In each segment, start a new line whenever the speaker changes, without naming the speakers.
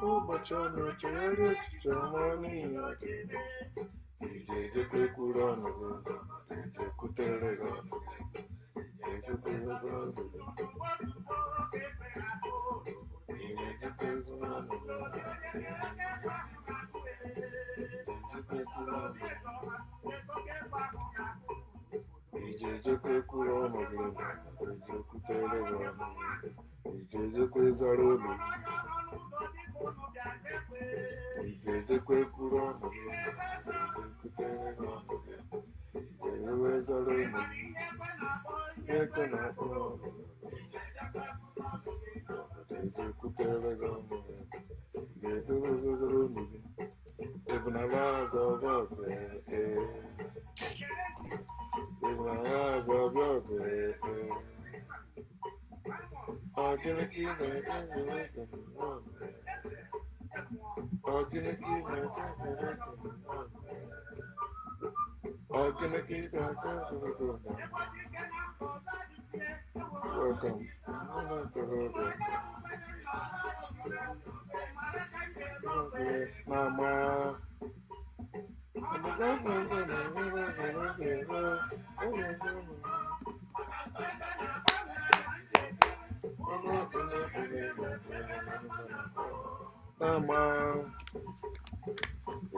Ụbọchị ọnụ chegharị echiche ọma n'ihi ọdịnihu. Ije ejekwa ekwuru ọnụ gị, ije ekwutere gị ọnụ gị, ejekwa ekwuru ọnụ gị, ije ejekwa ekwuru ọnụ gị, ejekwa ekwuru ọnụ gị, ije ejekwa ekwuru ọnụ gị, ije ekwutere gị ọnụ gị, ije ejekwa ịzara olu gị. Ije ejekwa ekwuru ọnụ gị, ije ekwutere gị ọnụ gị, ije ewe zara olu gị, eke na-akpọ ọnụ gị, ije ekwutere gị ọnụ gị, ije edowe zara olu gị, ebunala aza ọbịa ọgụ ebunala aza ọbịa ọgụ ọ gịnị ka ị na-ege Welcome. Mama. Mama.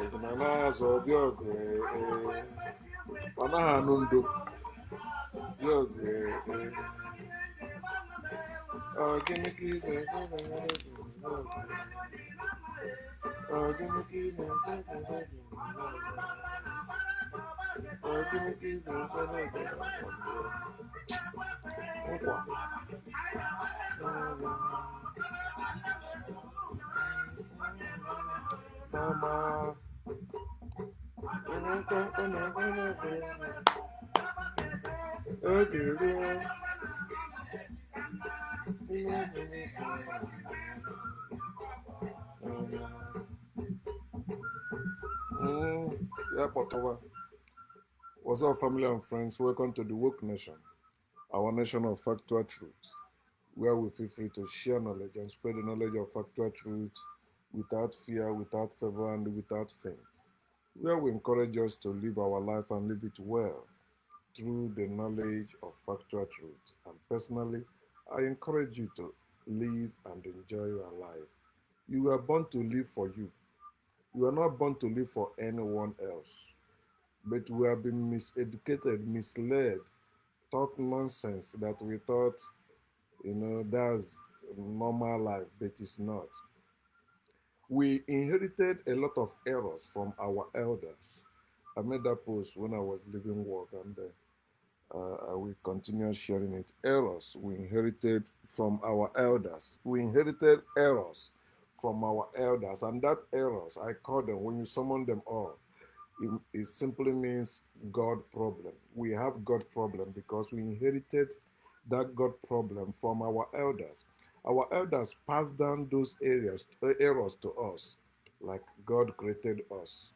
Ebunala azụ ọbịa ọgụ ọ naghị anụ ndo bịa ọgụ ọ gịnị ka ị na-eme ọ gịnị ka ị na-eme ọ gịnị ka ị na-eme nkwa Mama. Yeah, Potowa. What's up, family and friends? Welcome to the Woke Nation, our nation of factual truth, where we feel free to share knowledge and spread the knowledge of factual truth without fear, without favor, and without faint, where we encourage us to live our life and live it well through the knowledge of factual truth. And personally, I encourage you to live and enjoy your life. You were born to live for you. You are not born to live for anyone else. But we have been miseducated, misled, taught nonsense that we thought, that's normal life, but it's not. We inherited a lot of errors from our elders. I made that post when I was leaving work, and I will continue sharing it. Errors we inherited from our elders. We inherited errors from our elders, and that errors, I call them, when you summon them all, it simply means God problem. We have God problem because we inherited that God problem from our elders. Our elders passed down those errors to us, like God created us.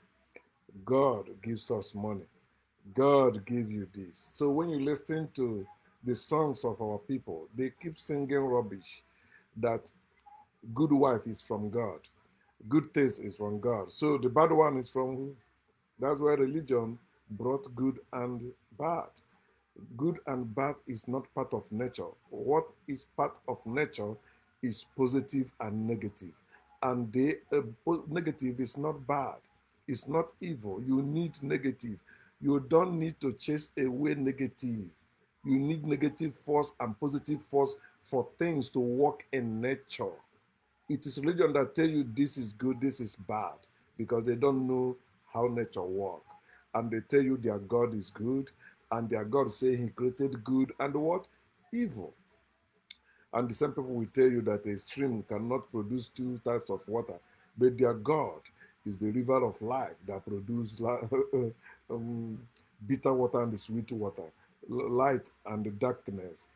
God gives us money. God gave you this. So when you listen to the songs of our people, they keep singing rubbish that good wife is from God, good taste is from God. So the bad one is from who? That's why religion brought good and bad. Good and bad is not part of nature. What is part of nature is positive and negative. And the negative is not bad. It's not evil. You need negative. You don't need to chase away negative. You need negative force and positive force for things to work in nature. It is religion that tell you this is good, this is bad, because they don't know how nature works. And they tell you their God is good, and their God say he created good and what? Evil. And the same people will tell you that a stream cannot produce two types of water, but their God is the river of life that produces bitter water and the sweet water, light and darkness,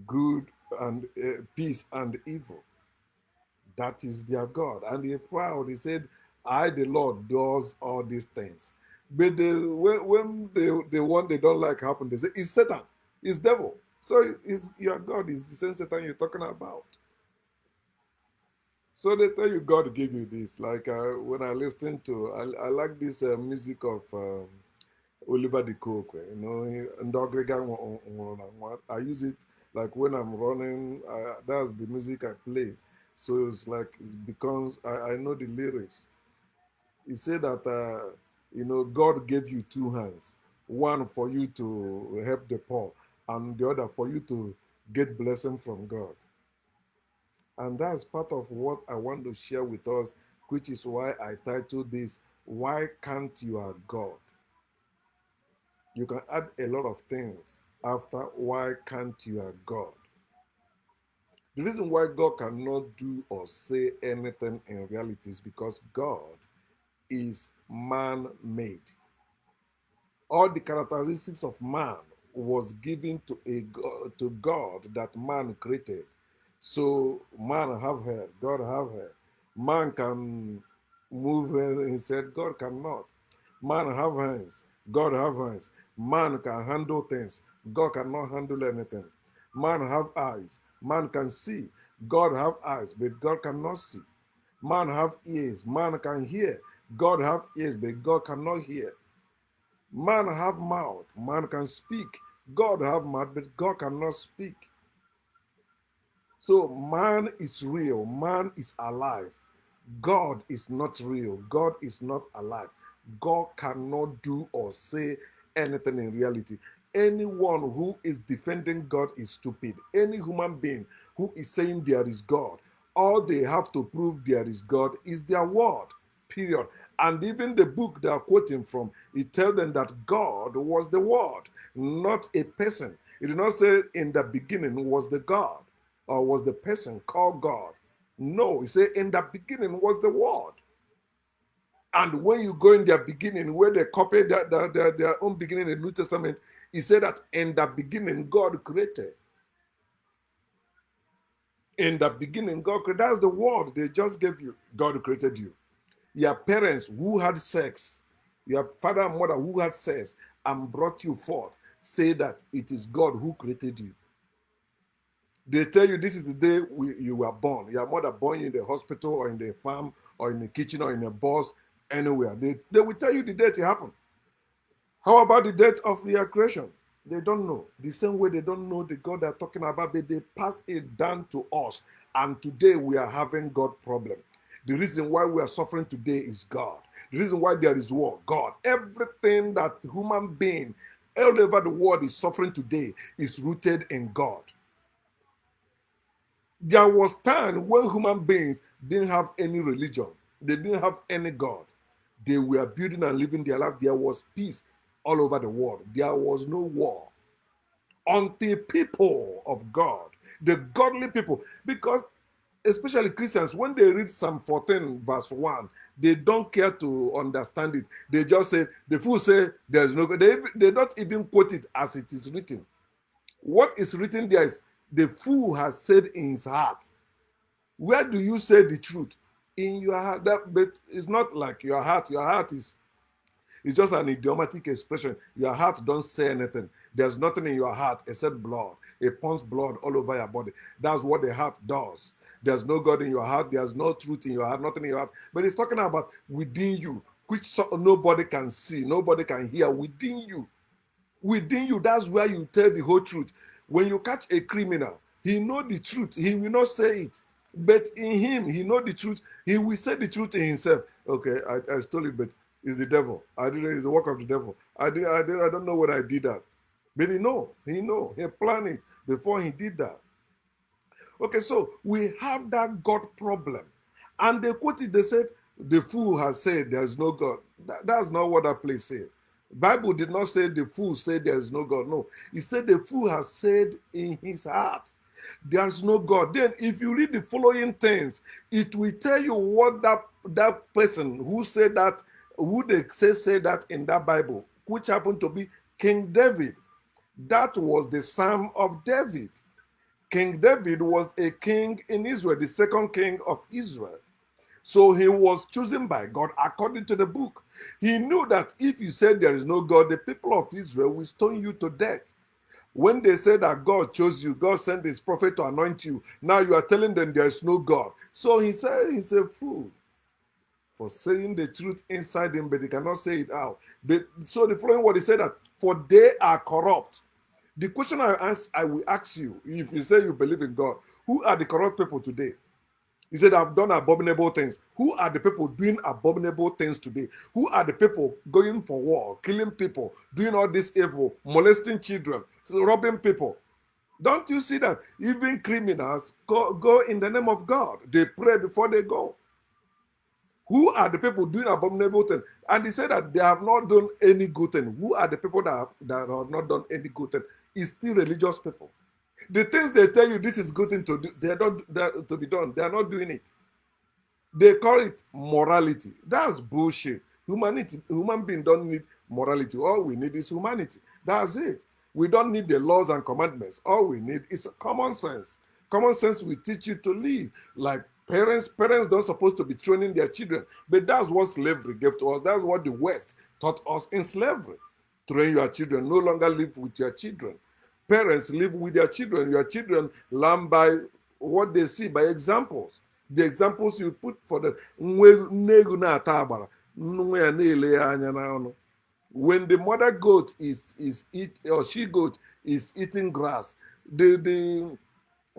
good and peace and evil. That is their God. And they're proud. He said, I, the Lord, does all these things. But when the one they don't like happen, they say, it's Satan, it's devil. So it's your God, is the same Satan you're talking about. So they tell you God gave you this. Like when I listen to, I like this music of Oliver de Coke. You know, and I use it like when I'm running. That's the music I play. So it's like it becomes. I know the lyrics. He said that God gave you two hands, one for you to help the poor, and the other for you to get blessing from God. And that's part of what I want to share with us, which is why I titled this, Why Can't You Are God? You can add a lot of things after why can't you are God. The reason why God cannot do or say anything in reality is because God is man-made. All the characteristics of man was given to God that man created. So man have head, God have head. Man can move himself, God cannot. Man have hands, God have hands. Man can handle things, God cannot handle anything. Man have eyes, man can see. God have eyes, but God cannot see. Man have ears, man can hear. God have ears, but God cannot hear. Man have mouth, man can speak. God have mouth, but God cannot speak. So man is real, man is alive. God is not real, God is not alive. God cannot do or say anything in reality. Anyone who is defending God is stupid. Any human being who is saying there is God, all they have to prove there is God is their word. Period. And even the book they are quoting from, it tells them that God was the word, not a person. It did not say in the beginning was the God or was the person called God. No, it said in the beginning was the word. And when you go in their beginning, where they copy their own beginning in the New Testament, it said that in the beginning God created. In the beginning, God created. That's the word they just gave you. God created you. Your parents who had sex, your father and mother who had sex and brought you forth, say that it is God who created you. They tell you this is the day you were born. Your mother born you in the hospital or in the farm or in the kitchen or in a bus, anywhere. They will tell you the date it happened. How about the date of your creation? They don't know. The same way they don't know the God they're talking about, but they pass it down to us. And today we are having God problem. The reason why we are suffering today is God. The reason why there is war, God. Everything that human being all over the world is suffering today is rooted in God. There was time when human beings didn't have any religion. They didn't have any God. They were building and living their life. There was peace all over the world. There was no war. Until people of God, the godly people, because especially Christians, when they read Psalm 14, verse 1, they don't care to understand it. They just say, the fool say, there's no God. They don't even quote it as it is written. What is written there is, the fool has said in his heart. Where do you say the truth? In your heart. But it's not like your heart. Your heart is it's just an idiomatic expression. Your heart don't say anything. There's nothing in your heart except blood. It pumps blood all over your body. That's what the heart does. There's no God in your heart. There's no truth in your heart. Nothing in your heart. But it's talking about within you, which nobody can see, nobody can hear. Within you, within you, that's where you tell the whole truth. When you catch a criminal, he know the truth. He will not say it. But in him, he know the truth. He will say the truth in himself. Okay, I stole it, but it's the devil. I did it. It's the work of the devil. I don't know what I did that. But he know. He planned it before he did that. Okay, so we have that God problem. And they quoted, they said, the fool has said there is no God. That's not what that place said. Bible did not say the fool said there is no God. No, it said the fool has said in his heart there's no God. Then if you read the following things, it will tell you what that person who said that, who they say that in that Bible, which happened to be King David. That was the Psalm of David. King David was a king in Israel, the second king of Israel. So he was chosen by God according to the book. He knew that if you said there is no God, the people of Israel will stone you to death. When they said that God chose you, God sent his prophet to anoint you, now you are telling them there is no God. So he said he's a fool for saying the truth inside him, but he cannot say it out. So the following word, he said that for they are corrupt. The question I will ask you, if you say you believe in God, who are the corrupt people today? He said, I've done abominable things. Who are the people doing abominable things today? Who are the people going for war, killing people, doing all this evil, molesting children, robbing people? Don't you see that even criminals go in the name of God? They pray before they go. Who are the people doing abominable things? And he said that they have not done any good thing. Who are the people that have not done any good thing? It's still religious people. The things they tell you this is good thing to do, to be done. They are not doing it. They call it morality. That's bullshit. Human being don't need morality. All we need is humanity. That's it. We don't need the laws and commandments. All we need is common sense. Common sense will teach you to live. Like parents don't supposed to be training their children. But that's what slavery gave to us. That's what the West taught us in slavery. Train your children. No longer live with your children. Parents live with their children. Your children learn by what they see, by examples. The examples you put for the when the mother goat is eat or she goat is eating grass, the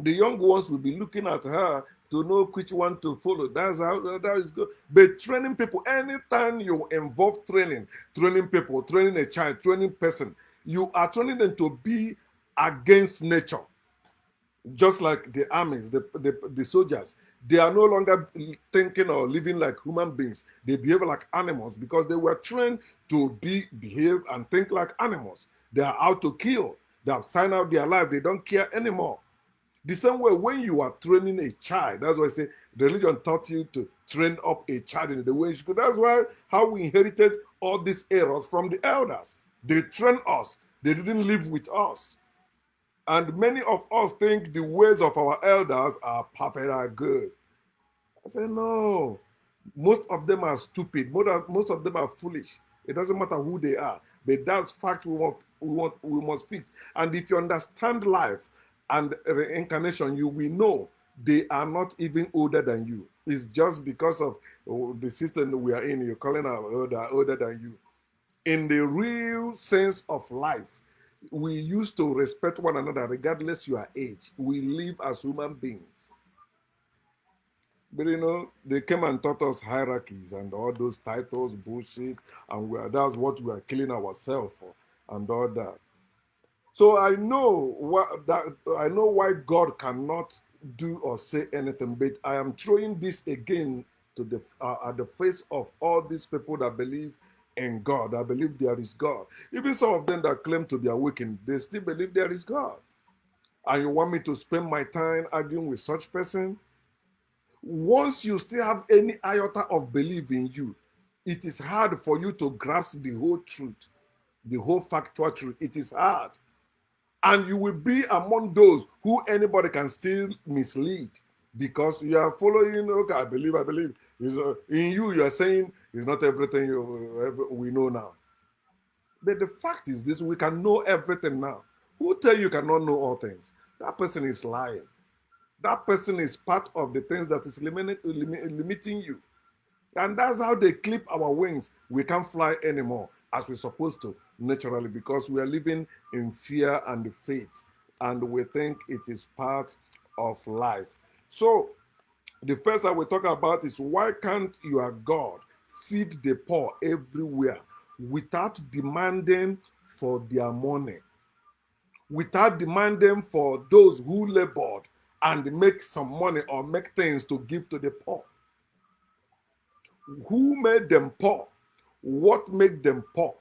young ones will be looking at her to know which one to follow. That's how that is good. But training people, anytime you involve training people, training a child, training person, you are training them to be against nature. Just like the armies, the soldiers, they are no longer thinking or living like human beings. They behave like animals because they were trained to behave and think like animals. They are out to kill. They have signed out their life. They don't care anymore. The same way when you are training a child, that's why I say religion taught you to train up a child in the way she could. That's why how we inherited all these errors from the elders. They trained us. They didn't live with us. And many of us think the ways of our elders are perfect, are good. I say, no. Most of them are stupid. Most of them are foolish. It doesn't matter who they are. But that's fact we must fix. And if you understand life and reincarnation, you will know they are not even older than you. It's just because of the system we are in. You're calling our older than you. In the real sense of life, we used to respect one another regardless your age. We live as human beings. But they came and taught us hierarchies and all those titles, bullshit, and that's what we are killing ourselves for, and all that. So I know why God cannot do or say anything, but I am throwing this again to the at the face of all these people that believe in God. I believe there is God. Even some of them that claim to be awakened, they still believe there is God. And you want me to spend my time arguing with such person? Once you still have any iota of belief in you, it is hard for you to grasp the whole truth, the whole factual truth. It is hard. And you will be among those who anybody can still mislead because you are following, okay, I believe. In you are saying it's not everything we know now. But the fact is this, we can know everything now. Who tell you cannot know all things? That person is lying. That person is part of the things that is limiting you. And that's how they clip our wings. We can't fly anymore as we're supposed to naturally because we are living in fear and faith. And we think it is part of life. So the first I will talk about is why can't your God feed the poor everywhere without demanding for their money? Without demanding for those who labored and make some money or make things to give to the poor. Who made them poor? What made them poor?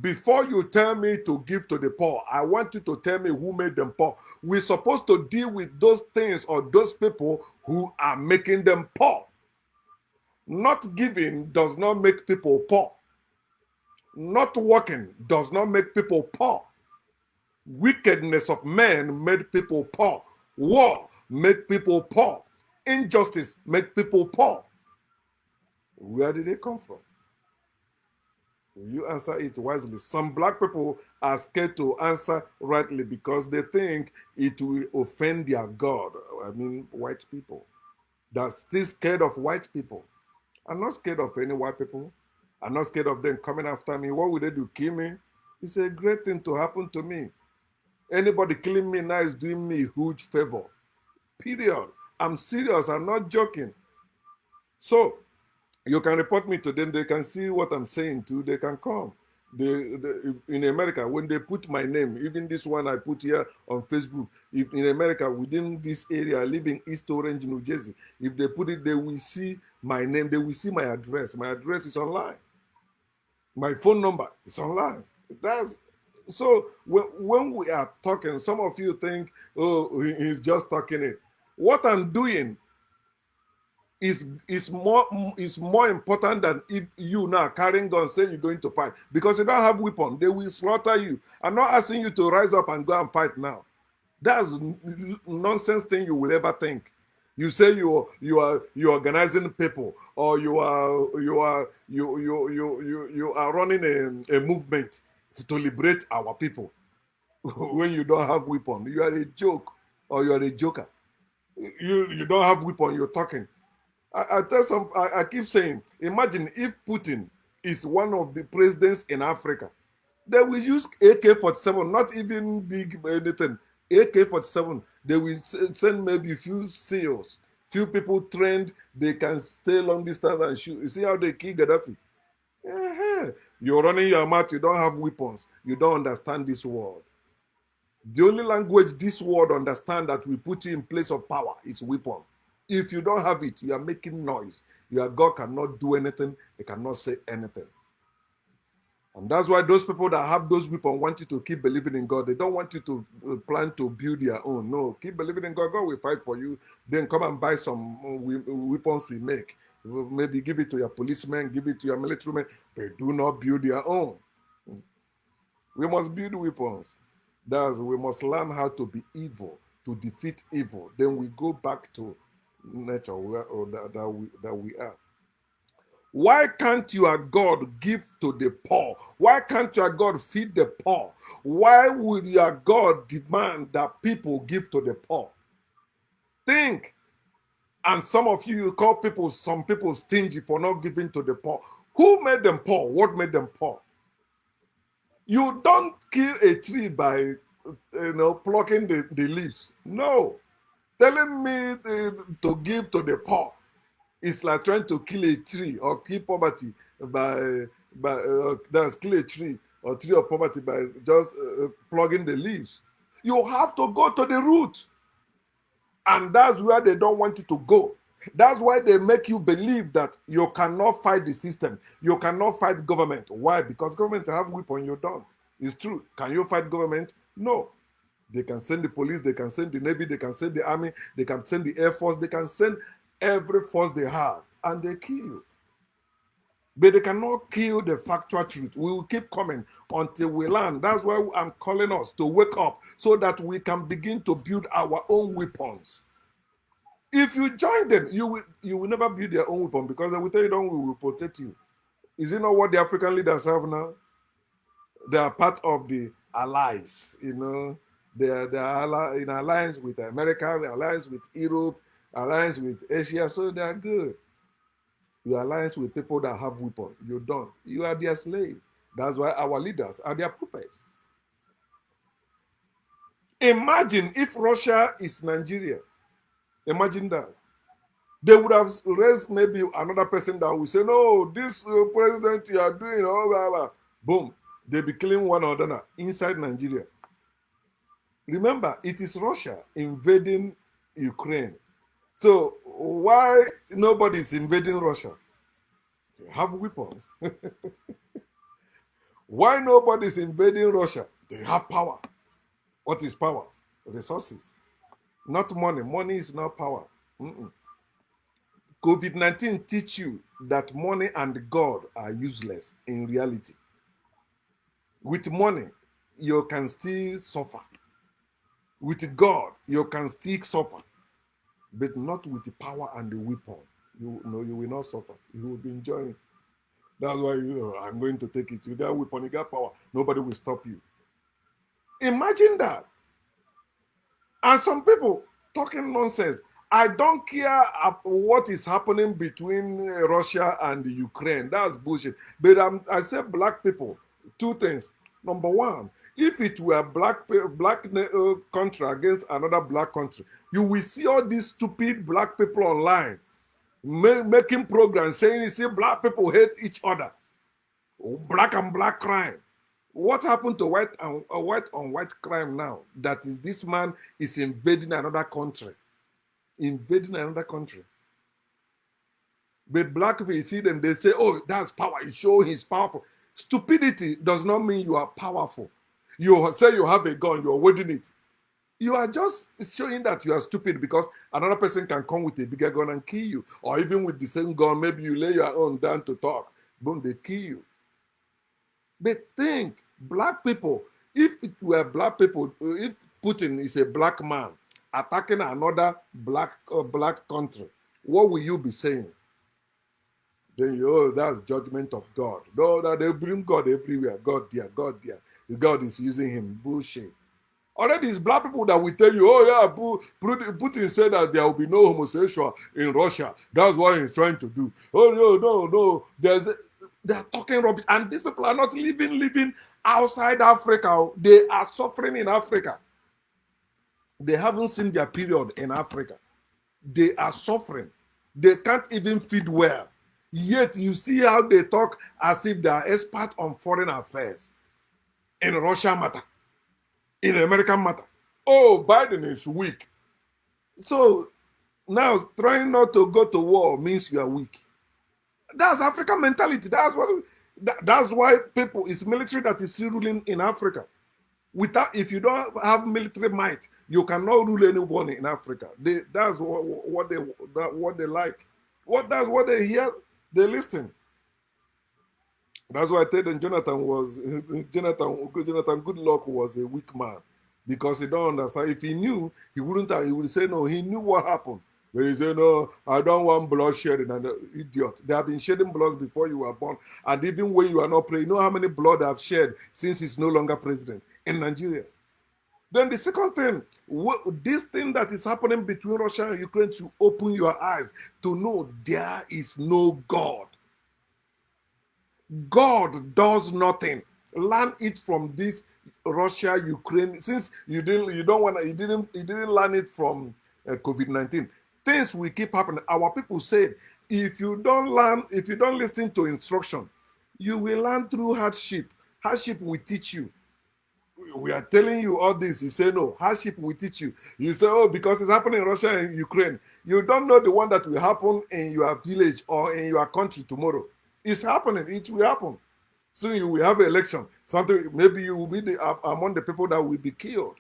Before you tell me to give to the poor, I want you to tell me who made them poor. We're supposed to deal with those things or those people who are making them poor. Not giving does not make people poor. Not working does not make people poor. Wickedness of men made people poor. War make people poor. Injustice make people poor. Where did they come from? You answer it wisely. Some black people are scared to answer rightly because they think it will offend their God. I mean, white people. They're still scared of white people. I'm not scared of any white people. I'm not scared of them coming after me. What would they do? Kill me? It's a great thing to happen to me. Anybody killing me now is doing me a huge favor. Period. I'm serious. I'm not joking. So you can report me to them. They can see what I'm saying too. They can come. In America, when they put my name, even this one I put here on Facebook, if in America, within this area, I live in East Orange, New Jersey. If they put it, they will see my name. They will see my address. My address is online. My phone number is online. That's so when we are talking, some of you think, oh, he's just talking it. What I'm doing is more important than if you now carrying guns saying you're going to fight because you don't have weapon. They will slaughter you. I'm not asking you to rise up and go and fight now. That's nonsense thing you will ever think. You say you're organizing people or you are running a movement to liberate our people when you don't have weapon. You are a joke or you are a joker. You don't have weapon. You're talking. I keep saying, imagine if Putin is one of the presidents in Africa. They will use AK-47, not even big anything. AK-47. They will send maybe a few SEALs, few people trained. They can stay long distance and shoot. You see how they kill Gaddafi? You're running your mouth. You don't have weapons. You don't understand this world. The only language this world understand that we put you in place of power is weapon. If you don't have it, you are making noise. Your God cannot do anything. He cannot say anything. And that's why those people that have those weapons want you to keep believing in God. They don't want you to plan to build your own. No, keep believing in God. God will fight for you. Then come and buy some weapons we make. Maybe give it to your policemen, give it to your military men. But do not build your own. We must build weapons. That's we must learn how to be evil, to defeat evil. Then we go back to nature that we are. Why can't your God give to the poor? Why can't your God feed the poor? Why would your God demand that people give to the poor? Think. And some of you call people, some people stingy for not giving to the poor. Who made them poor? What made them poor? You don't kill a tree by plucking the leaves. No. Telling me to give to the poor. It's like trying to kill a tree or kill poverty by kill a tree or tree of poverty by just plugging the leaves. You have to go to the root, and that's where they don't want you to go. That's why they make you believe that you cannot fight the system. You cannot fight government. Why? Because government have weapon, you don't. It's true. Can you fight government? No. They can send the police, they can send the navy, they can send the army, they can send the air force, they can send every force they have, and they kill you. But they cannot kill the factual truth. We will keep coming until we learn. That's why I'm calling us to wake up so that we can begin to build our own weapons. If you join them, you will never build your own weapon because they will tell you, "Don't we will protect you." Is it not what the African leaders have now? They are part of the allies, they are in alliance with America, alliance with Europe, alliance with Asia, so they are good. You alliance with people that have weapons. You don't. You are their slave. That's why our leaders are their puppets. Imagine if Russia is Nigeria. Imagine that. They would have raised maybe another person that would say, "No, this president you are doing, oh, blah, blah." Boom. They be killing one another inside Nigeria. Remember, it is Russia invading Ukraine. So why nobody is invading Russia? They have weapons. Why nobody is invading Russia? They have power. What is power? Resources, not money. Money is not power. Mm-mm. COVID-19 teach you that money and God are useless in reality. With money, you can still suffer. With God, you can still suffer, but not with the power and the weapon. You know, you will not suffer. You will be enjoying. That's why I'm going to take it. You got weapon, you got power. Nobody will stop you. Imagine that. And some people talking nonsense. I don't care what is happening between Russia and the Ukraine. That's bullshit. But I say black people, two things. Number one, if it were black country against another black country, you will see all these stupid black people online making programs saying, you see, black people hate each other. Black and black crime. What happened to white on white crime now? That is, this man is invading another country. Invading another country. But black people, you see them, they say, oh, that's power. He show he's powerful. Stupidity does not mean you are powerful. You say you have a gun, you're wielding it. You are just showing that you are stupid because another person can come with a bigger gun and kill you. Or even with the same gun, maybe you lay your own down to talk. Boom, they kill you. But think, black people, if it were black people, if Putin is a black man attacking another black country, what will you be saying? Then that's judgment of God. No, that they bring God everywhere. God there, God there. God is using him. Bullshit. Already it's black people that will tell you, oh yeah, Putin said that there will be no homosexual in Russia. That's what he's trying to do. Oh no. They're talking rubbish. And these people are not living outside Africa. They are suffering in Africa. They haven't seen their period in Africa. They are suffering. They can't even feed well. Yet you see how they talk as if they are expert on foreign affairs. In Russia matter. In American matter. Oh, Biden is weak. So now trying not to go to war means you are weak. That's African mentality. That's why people, it's military that is still ruling in Africa. If you don't have military might, you cannot rule anyone in Africa. That's what they like. That's what they hear. They listen. That's why I tell them Jonathan Goodluck was a weak man because he don't understand. If he knew, he wouldn't have, he would say no. He knew what happened. But he said, no, I don't want blood shedding. And idiot. They have been shedding blood before you were born. And even when you are not praying, you know how many blood they have shed since he's no longer president in Nigeria. Then the second thing, this thing that is happening between Russia and Ukraine to open your eyes to know there is no God. God does nothing. Learn it from this Russia, Ukraine. Since you didn't learn it from COVID-19. Things will keep happening. Our people said, if you don't listen to instruction, you will learn through hardship. Hardship will teach you. We are telling you all this. You say no. Hardship will teach you. You say, oh, because it's happening in Russia and Ukraine. You don't know the one that will happen in your village or in your country tomorrow. It's happening. It will happen. Soon you will have an election. Something, maybe you will be among the people that will be killed.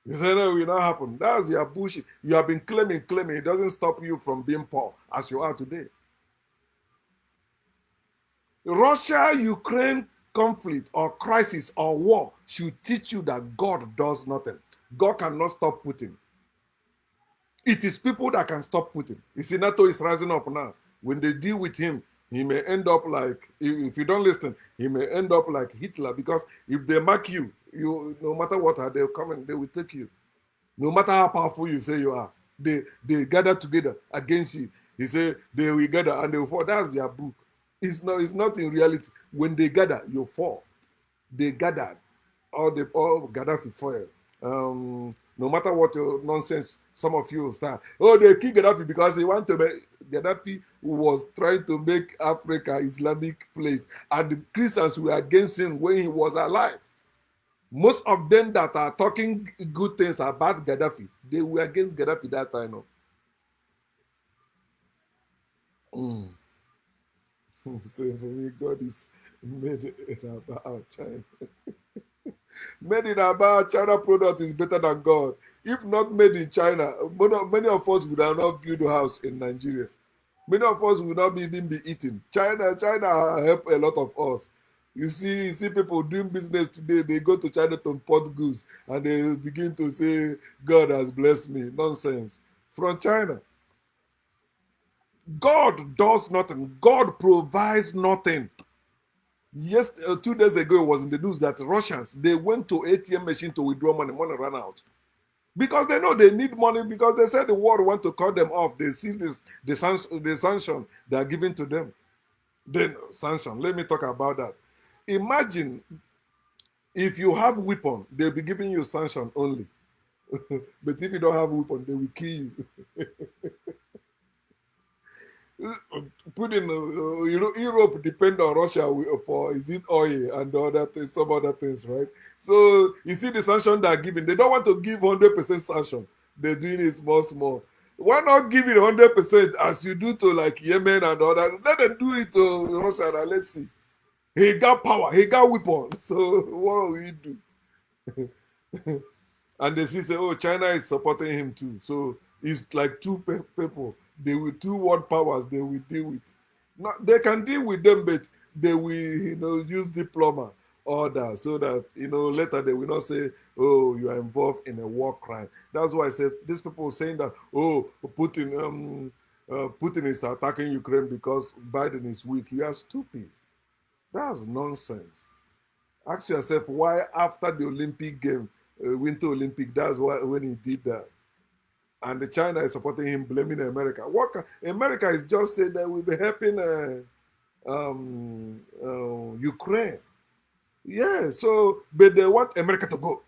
You say, no, it will not happen. That's your bullshit. You have been claiming. It doesn't stop you from being poor as you are today. Russia-Ukraine conflict or crisis or war should teach you that God does nothing. God cannot stop Putin. It is people that can stop Putin. You see, NATO is rising up now. When they deal with him, he may end up like, if you don't listen, he may end up like Hitler, because if they mark you, no matter what, they'll come and they will take you. No matter how powerful you say you are, they gather together against you. He said they will gather and they will fall. That's their book. It's not in reality. When they gather, you fall. They gathered. All Gaddafi foil. No matter what nonsense some of you will start. Oh, they killed Gaddafi because they want to make Gaddafi was trying to make Africa Islamic place. And the Christians were against him when he was alive. Most of them that are talking good things about Gaddafi, they were against Gaddafi that time. No? So for me, God is made in about China. Made in about China product is better than God. If not made in China, many of us would have not built a house in Nigeria. Many of us would not even be eating. China help a lot of us. You see people doing business today, they go to China to import goods and they begin to say, God has blessed me. Nonsense. From China. God does nothing. God provides nothing. Yes, 2 days ago it was in the news that Russians, they went to ATM machine to withdraw money. Money ran out. Because they know they need money, because they said the world want to cut them off. They see this the sanction they are giving to them. Then sanction. Let me talk about that. Imagine if you have weapon, they'll be giving you sanction only. But if you don't have weapon, they will kill you. Put in, Europe depend on Russia for is it oil and the other things, some other things, right? So you see the sanction they're giving. They don't want to give 100% sanction. They're doing it small, small. Why not give it 100% as you do to like Yemen and other? Let them do it to Russia and let's see. He got power, he got weapon. So what will he do? And they see say, oh, China is supporting him too. So it's like two people. They will two world powers. They will deal with. Not, they can deal with them, but they will, use diploma order so that later they will not say, oh, you are involved in a war crime. That's why I said these people saying that, oh, Putin is attacking Ukraine because Biden is weak. You are stupid. That's nonsense. Ask yourself why after the Olympic game, Winter Olympic, that's why when he did that. And the China is supporting him, blaming America. America is just saying that we'll be helping Ukraine. Yeah, so, but they want America to go.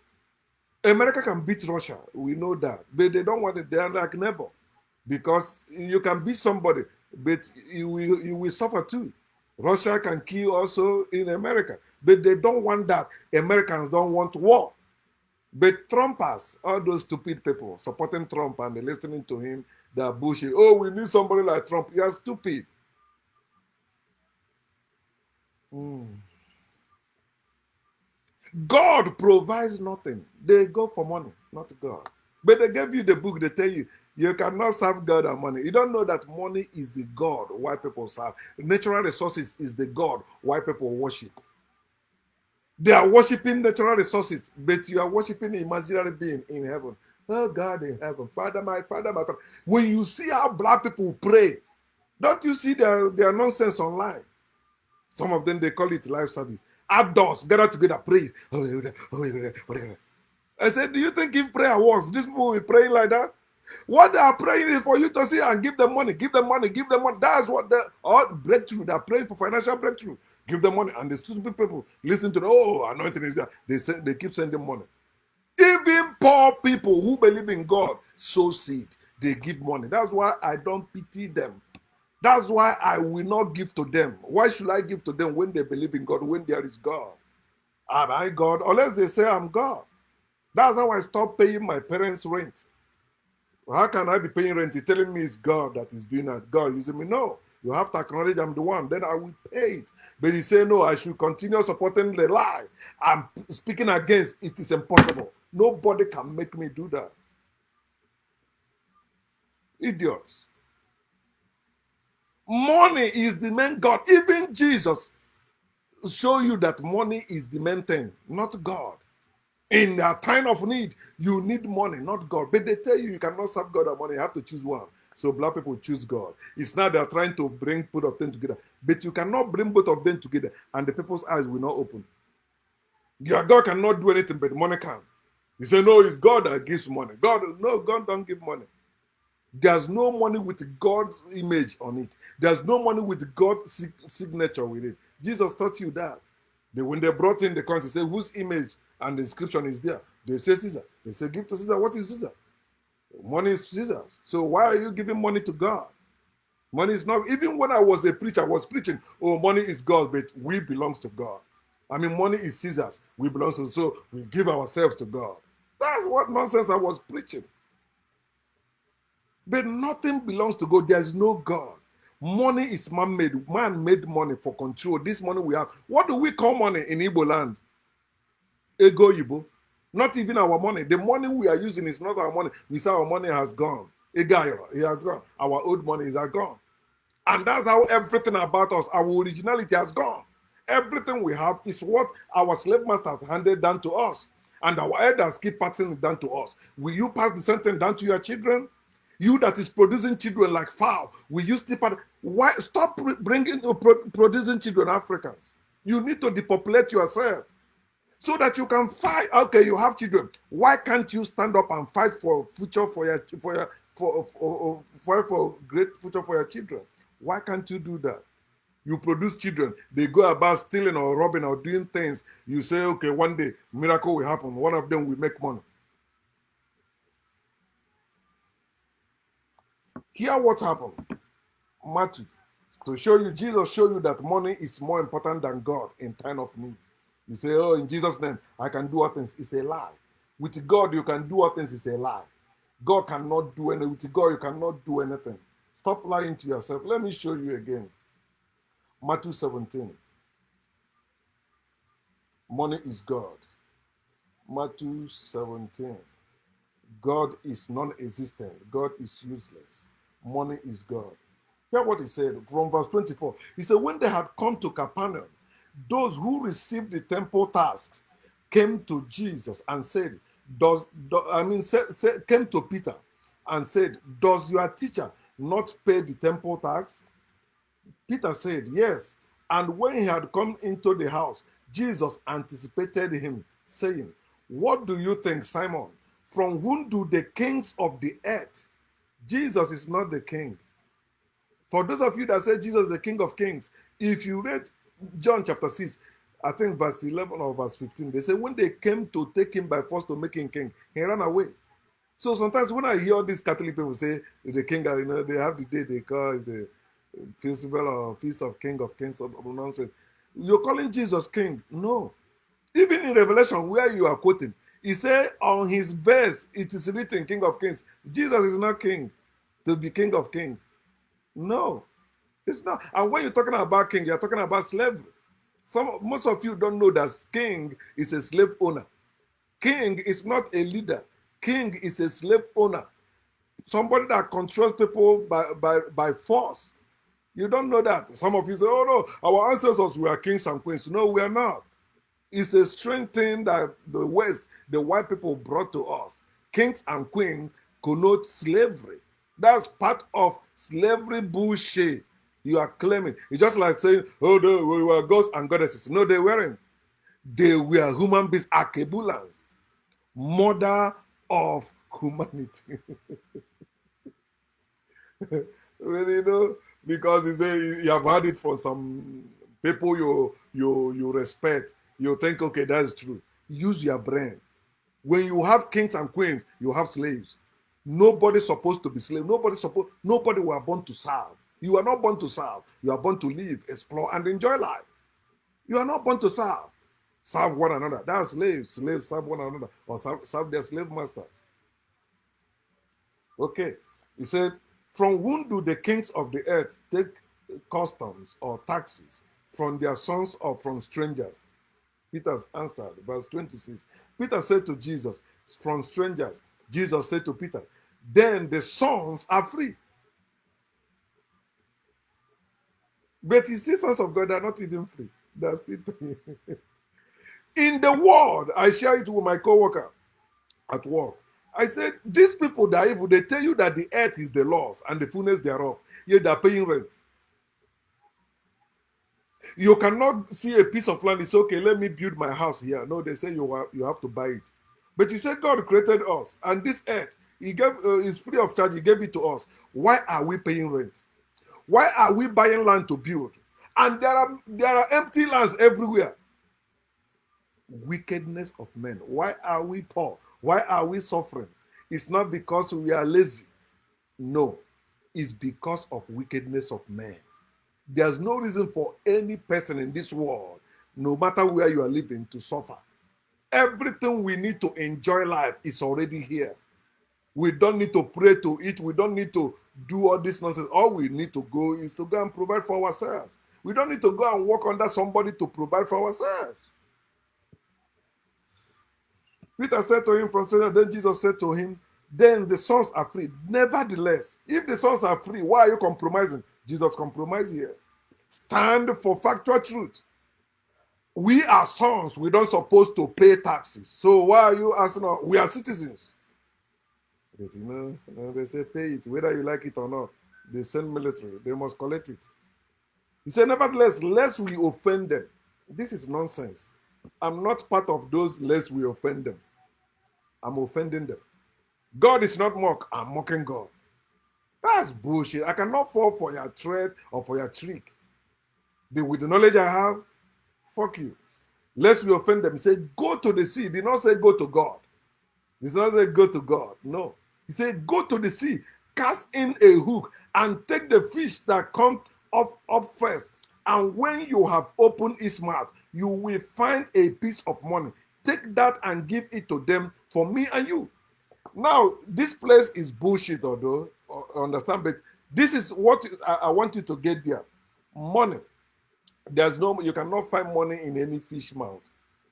America can beat Russia, we know that. But they don't want it, they are like neighbor. Because you can beat somebody, but you will suffer too. Russia can kill also in America. But they don't want that. Americans don't want war. But Trumpers, all those stupid people supporting Trump and they listening to him, they're bullshit. Oh, we need somebody like Trump. You're stupid. Mm. God provides nothing. They go for money, not God. But they gave you the book, they tell you, you cannot serve God and money. You don't know that money is the God why people serve. Natural resources is the God why people worship. They are worshiping natural resources, but you are worshiping an imaginary being in heaven. Oh, God in heaven, Father, my Father, my Father. When you see how black people pray, don't you see their nonsense online? Some of them, they call it live service. Adults gather together, pray. I said, do you think if prayer works, these people will be praying like that? What they are praying is for you to see and give them money, give them money, give them money. That's what they all breakthrough. They're praying for financial breakthrough. Give them money. And the stupid people listen to the anointing is there. They keep sending money. Even poor people who believe in God sow seed. They give money. That's why I don't pity them. That's why I will not give to them. Why should I give to them when they believe in God, when there is God? Am I God? Unless they say I'm God. That's how I stopped paying my parents' rent. How can I be paying rent? You're telling me it's God that is doing that. God using me. No. You have to acknowledge I'm the one. Then I will pay it. But he say, no, I should continue supporting the lie. I'm speaking against. It is impossible. Nobody can make me do that. Idiots. Money is the main God. Even Jesus show you that money is the main thing, not God. In a time of need, you need money, not God. But they tell you you cannot serve God and money. You have to choose one. So black people choose God. It's not they're trying to bring both of them together. But you cannot bring both of them together and the people's eyes will not open. Your God cannot do anything, but money can. You say, no, it's God that gives money. God don't give money. There's no money with God's image on it. There's no money with God's signature with it. Jesus taught you that. When they brought in the coins, they said, whose image and the inscription is there? They say Caesar. They say, give to Caesar. What is Caesar? Money is Caesar's. So why are you giving money to God? Money is not, even when I was a preacher, I was preaching, oh, money is God, but we belongs to God. I mean, money is Caesar's. We belong to, so we give ourselves to God. That's what nonsense I was preaching. But nothing belongs to God. There is no God. Money is man-made. Man made money for control. This money we have. What do we call money in Igbo land? Ego Igbo. Not even our money. The money we are using is not our money. We say our money has gone. Ego, it has gone. Our old money is gone. And that's how everything about us, our originality has gone. Everything we have is what our slave masters handed down to us. And our elders keep passing it down to us. Will you pass the same thing down to your children? You that is producing children like fowl, will you still why stop bringing producing children Africans? You need to depopulate yourself so that you can fight. Okay, you have children. Why can't you stand up and fight for future for great future for your children? Why can't you do that? You produce children, they go about stealing or robbing or doing things. You say, okay, one day miracle will happen. One of them will make money. Hear what happened. Matthew, to show you, Jesus show you that money is more important than God in time of need. You say, oh, in Jesus' name, I can do all things. It's a lie. With God, you can do all things. It's a lie. God cannot do anything. With God, you cannot do anything. Stop lying to yourself. Let me show you again. Matthew 17. Money is God. Matthew 17. God is non-existent. God is useless. Money is God. Hear what he said from verse 24. He said, when they had come to Capernaum, those who received the temple tasks came to Jesus and said, came to Peter and said, does your teacher not pay the temple tax? Peter said, yes. And when he had come into the house, Jesus anticipated him, saying, what do you think, Simon? From whom do the kings of the earth? Jesus is not the king. For those of you that say Jesus is the King of Kings, if you read John chapter 6, I think verse 11 or verse 15, they say when they came to take him by force to make him king, he ran away. So sometimes when I hear these Catholic people say the king, you know, they have the day they call is the festival or feast of King of Kings or nonsense. You're calling Jesus king? No. Even in Revelation, where you are quoting, he said on his verse, it is written King of Kings. Jesus is not king to be King of Kings. No, it's not. And when you're talking about king, you're talking about slavery. Most of you don't know that king is a slave owner. King is not a leader. King is a slave owner. Somebody that controls people by force. You don't know that. Some of you say, oh no, our ancestors were kings and queens. No, we are not. It's a strange thing that the West, the white people brought to us. Kings and queens connote slavery. That's part of slavery bullshit you are claiming. It's just like saying, oh, no, we were gods and goddesses. No, they weren't. They were human beings, Akebulans, mother of humanity. Well, you know, because you have heard it from some people you respect. You think, okay, that's true. Use your brain. When you have kings and queens, you have slaves. Nobody's supposed to be slave. Nobody were born to serve. You are not born to serve. You are born to live, explore, and enjoy life. You are not born to serve. Serve one another. That's slaves. Slaves serve one another or serve their slave masters. Okay. He said, from whom do the kings of the earth take customs or taxes? From their sons or from strangers? Peter's answered, verse 26. Peter said to Jesus, from strangers. Jesus said to Peter, then the sons are free. But you see, sons of God are not even free. They're still paying. In the world, I share it with my co-worker at work. I said, these people that are evil, they tell you that the earth is the Lord's and the fullness thereof, yet they're paying rent. You cannot see a piece of land, it's okay, let me build my house here. No, they say you have to buy it. But you said God created us, and this earth, He gave is free of charge. He gave it to us. Why are we paying rent? Why are we buying land to build? And there are empty lands everywhere. Wickedness of men. Why are we poor? Why are we suffering? It's not because we are lazy. No, it's because of wickedness of men. There's no reason for any person in this world, no matter where you are living, to suffer. Everything we need to enjoy life is already here. We don't need to pray to it. We don't need to do all this nonsense. All we need to go is to go and provide for ourselves. We don't need to go and work under somebody to provide for ourselves. Peter said to him from stranger, then Jesus said to him, then the sons are free. Nevertheless, if the sons are free, why are you compromising? Jesus compromised here. Stand for factual truth. We are sons. We don't supposed to pay taxes. So why are you asking us? We are citizens. But they say pay it, whether you like it or not. They send military. They must collect it. He said, nevertheless, lest we offend them. This is nonsense. I'm not part of those lest we offend them. I'm offending them. God is not mocked. I'm mocking God. That's bullshit. I cannot fall for your threat or for your trick. With the knowledge I have, fuck you. Lest we offend them. He said, go to the sea. He did not say go to God. He did not say go to God. No. He said, go to the sea, cast in a hook, and take the fish that come up first. And when you have opened its mouth, you will find a piece of money. Take that and give it to them for me and you. Now, this place is bullshit, although, understand, but this is what I want you to get there. Money. You cannot find money in any fish mouth.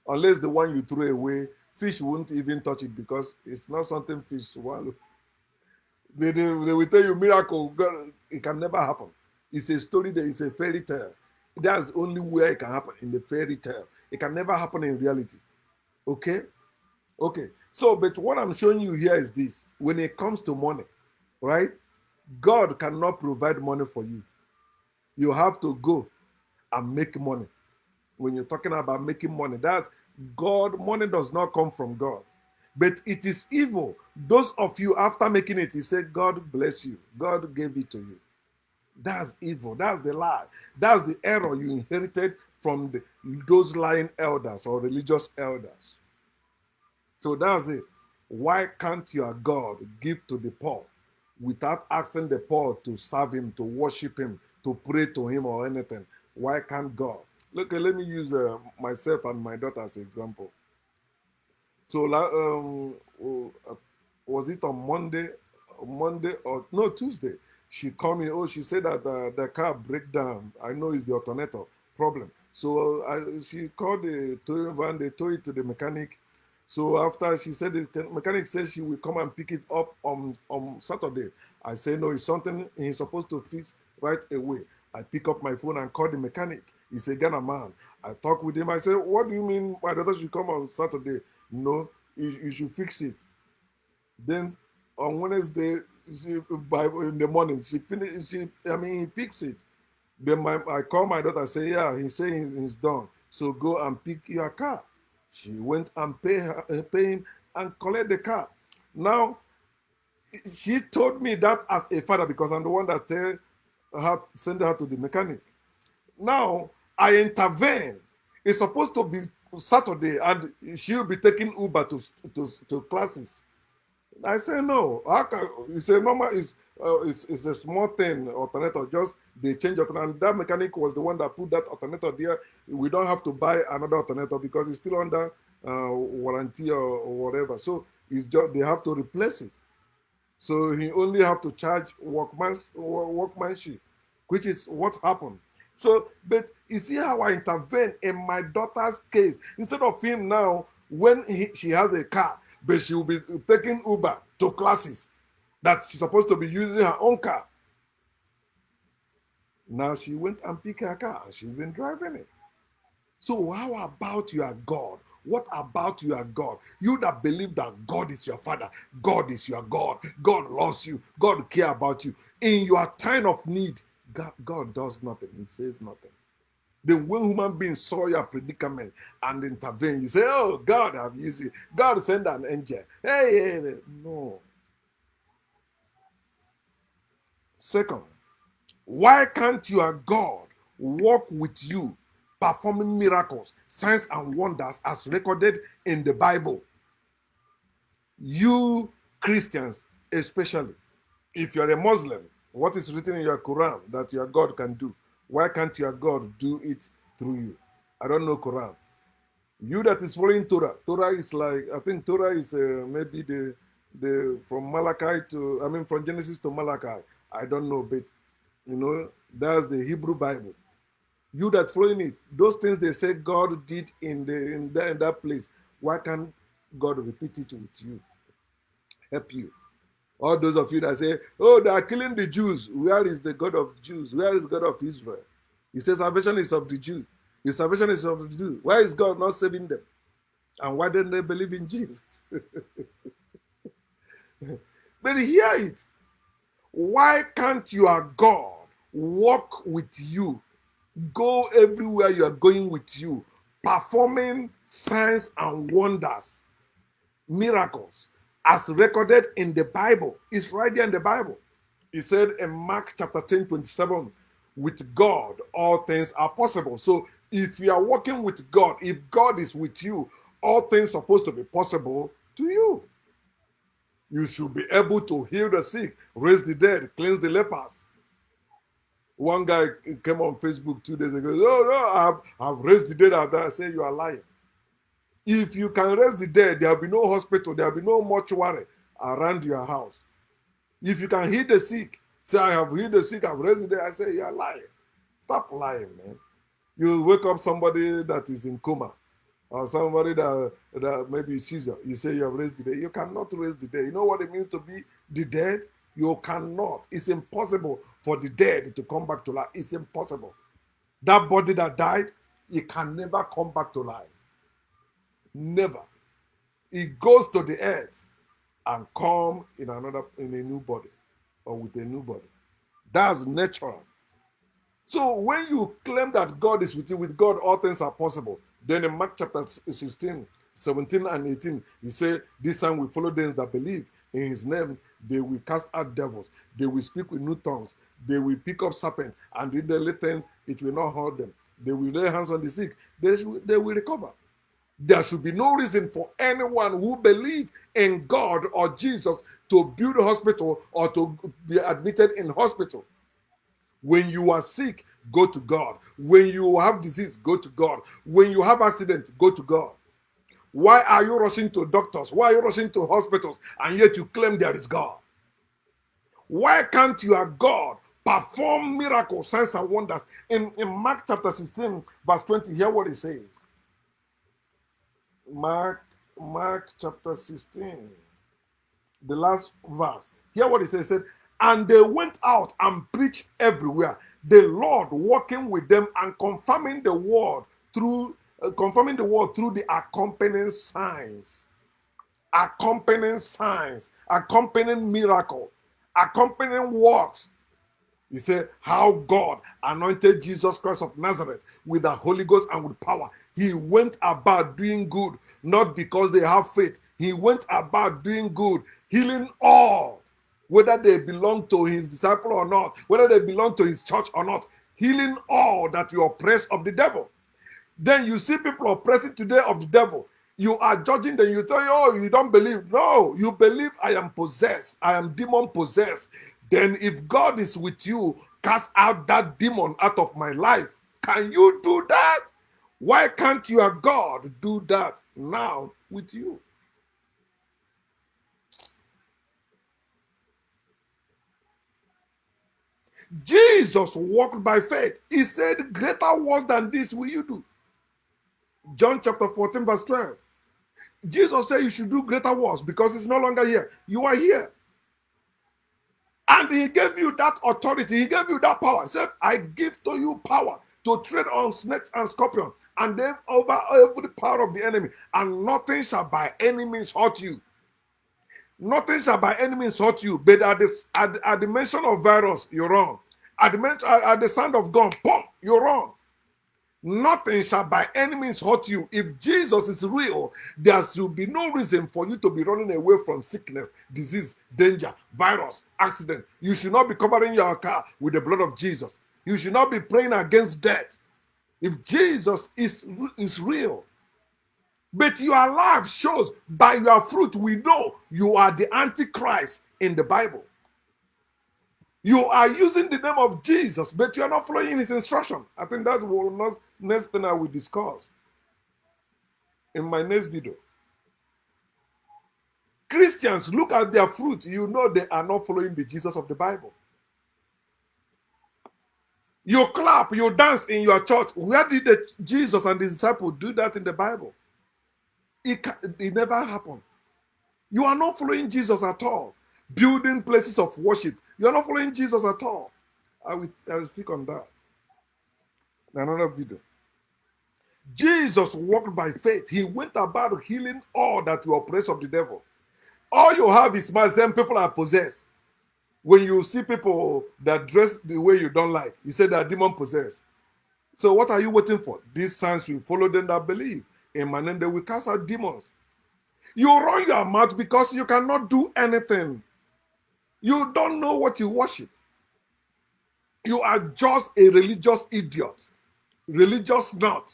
Unless the one you throw away, fish won't even touch it because it's not something fish swallow. They will tell you miracle. God, it can never happen. It's a story that is a fairy tale. That's only where it can happen, in the fairy tale. It can never happen in reality. Okay? Okay. So, but what I'm showing you here is this. When it comes to money, right? God cannot provide money for you. You have to go and make money. When you're talking about making money, that's God. Money does not come from God. But it is evil. Those of you, after making it, you say, God bless you. God gave it to you. That's evil. That's the lie. That's the error you inherited from those lying elders or religious elders. So that's it. Why can't your God give to the poor without asking the poor to serve him, to worship him, to pray to him or anything? Why can't God? Look, let me use myself and my daughter as an example. So, was it on Monday? Monday or no, Tuesday? She called me. Oh, she said that the car break down. I know it's the alternator problem. So she called the towing van. They towed it to the mechanic. So after she said the mechanic says she will come and pick it up on Saturday. I say no, it's something he's supposed to fix right away. I pick up my phone and call the mechanic. He's a Ghana man. I talk with him. I say, what do you mean my daughter should come on Saturday? No, you should fix it. Then on Wednesday, in the morning, she finished. He fixed it. Then I call my daughter. Say, yeah, he's saying he's done. So go and pick your car. She went and pay him and collect the car. Now, she told me that as a father because I'm the one that send her to the mechanic. Now, I intervene. It's supposed to be Saturday and she'll be taking Uber to classes. I say no. It's a normal. It's a small thing. Alternator. Just they change alternator. And that mechanic was the one that put that alternator there. We don't have to buy another alternator because it's still under warranty or whatever. So it's just they have to replace it. So he only have to charge workmanship, which is what happened. So, but you see how I intervene in my daughter's case instead of him now when she has a car, but she will be taking Uber to classes that she's supposed to be using her own car. Now she went and picked her car and she's been driving it. So how about your God? What about your God? You that believe that God is your father, God is your God, God loves you, God cares about you. In your time of need, God does nothing. He says nothing. Then when human beings saw your predicament and intervene, you say, oh, God have used you. God send an angel. Hey. No. Second, why can't your God walk with you, performing miracles, signs, and wonders as recorded in the Bible? You Christians, especially, if you're a Muslim, what is written in your Quran that your God can do? Why can't your God do it through you? I don't know Quran. You that is following Torah. Torah is like, I think Torah is maybe the from Malachi from Genesis to Malachi. I don't know, but that's the Hebrew Bible. You that following it, those things they say God did in that place. Why can't God repeat it with you? Help you. All those of you that say, oh, they are killing the Jews. Where is the God of Jews? Where is God of Israel? He says salvation is of the Jews. If salvation is of the Jews, why is God not saving them? And why don't they believe in Jesus? But hear it. Why can't your God walk with you, go everywhere you are going with you, performing signs and wonders, miracles, as recorded in the Bible? It's right there in the Bible. He said in Mark chapter 10:27, with God, all things are possible. So if you are walking with God, if God is with you, all things are supposed to be possible to you. You should be able to heal the sick, raise the dead, cleanse the lepers. One guy came on Facebook 2 days ago. Oh no, I've raised the dead. I say you are lying. If you can raise the dead, there will be no hospital, there will be no mortuary around your house. If you can heal the sick, say I have healed the sick, I've raised the dead. I say you are lying. Stop lying, man. You wake up somebody that is in coma, or somebody that maybe is seizure. You say you have raised the dead. You cannot raise the dead. You know what it means to be the dead? You cannot. It's impossible for the dead to come back to life. It's impossible. That body that died, it can never come back to life. Never. It goes to the earth and come in a new body or with a new body. That's natural. So when you claim that God is with you, with God all things are possible. Then in Mark chapter 16, 17 and 18, he said, this sign will follow them that believe in his name. They will cast out devils. They will speak with new tongues. They will pick up serpents, and in the latent, it will not hurt them. They will lay hands on the sick. They will recover. There should be no reason for anyone who believes in God or Jesus to build a hospital or to be admitted in hospital. When you are sick, go to God. When you have disease, go to God. When you have accident, go to God. Why are you rushing to doctors? Why are you rushing to hospitals and yet you claim there is God? Why can't your God perform miracles, signs, and wonders? In Mark chapter 16, verse 20, hear what it says. Mark chapter 16, the last verse. Hear what it says. It said, and they went out and preached everywhere, the Lord working with them and confirming the word through the accompanying signs, accompanying miracle, accompanying works. He said, how God anointed Jesus Christ of Nazareth with the Holy Ghost and with power. He went about doing good, not because they have faith. He went about doing good, healing all, whether they belong to his disciple or not, whether they belong to his church or not, healing all that you oppress of the devil. Then you see people oppressing today of the devil. You are judging them. You tell you, oh, you don't believe. No, you believe I am possessed. I am demon possessed. Then if God is with you, cast out that demon out of my life. Can you do that? Why can't your God do that now with you? Jesus walked by faith. He said, greater works than this will you do. John chapter 14, verse 12. Jesus said you should do greater works because it's no longer here. You are here. And he gave you that authority. He gave you that power. He said, I give to you power to tread on snakes and scorpions and then over every power of the enemy. And nothing shall by any means hurt you. Nothing shall by any means hurt you. But at the mention of virus, you're wrong. At the sound of gun, boom, you're wrong. Nothing shall by any means hurt you. If Jesus is real, there should be no reason for you to be running away from sickness, disease, danger, virus, accident. You should not be covering your car with the blood of Jesus. You should not be praying against death. If Jesus is real, but your life shows by your fruit, we know you are the Antichrist in the Bible. You are using the name of Jesus, but you are not following his instruction. I think that's the next thing I will discuss in my next video. Christians, look at their fruit. You know they are not following the Jesus of the Bible. You clap, you dance in your church. Where did Jesus and the disciples do that in the Bible? It never happened. You are not following Jesus at all. Building places of worship. You are not following Jesus at all. I will speak on that in another video. Jesus walked by faith. He went about healing all that were oppressed of the devil. All you have is man, some people are possessed. When you see people that dress the way you don't like, you say they are demon possessed. So what are you waiting for? These signs will follow them that believe. In my name, they will cast out demons. You run your mouth because you cannot do anything. You don't know what you worship. You are just a religious idiot, religious nut,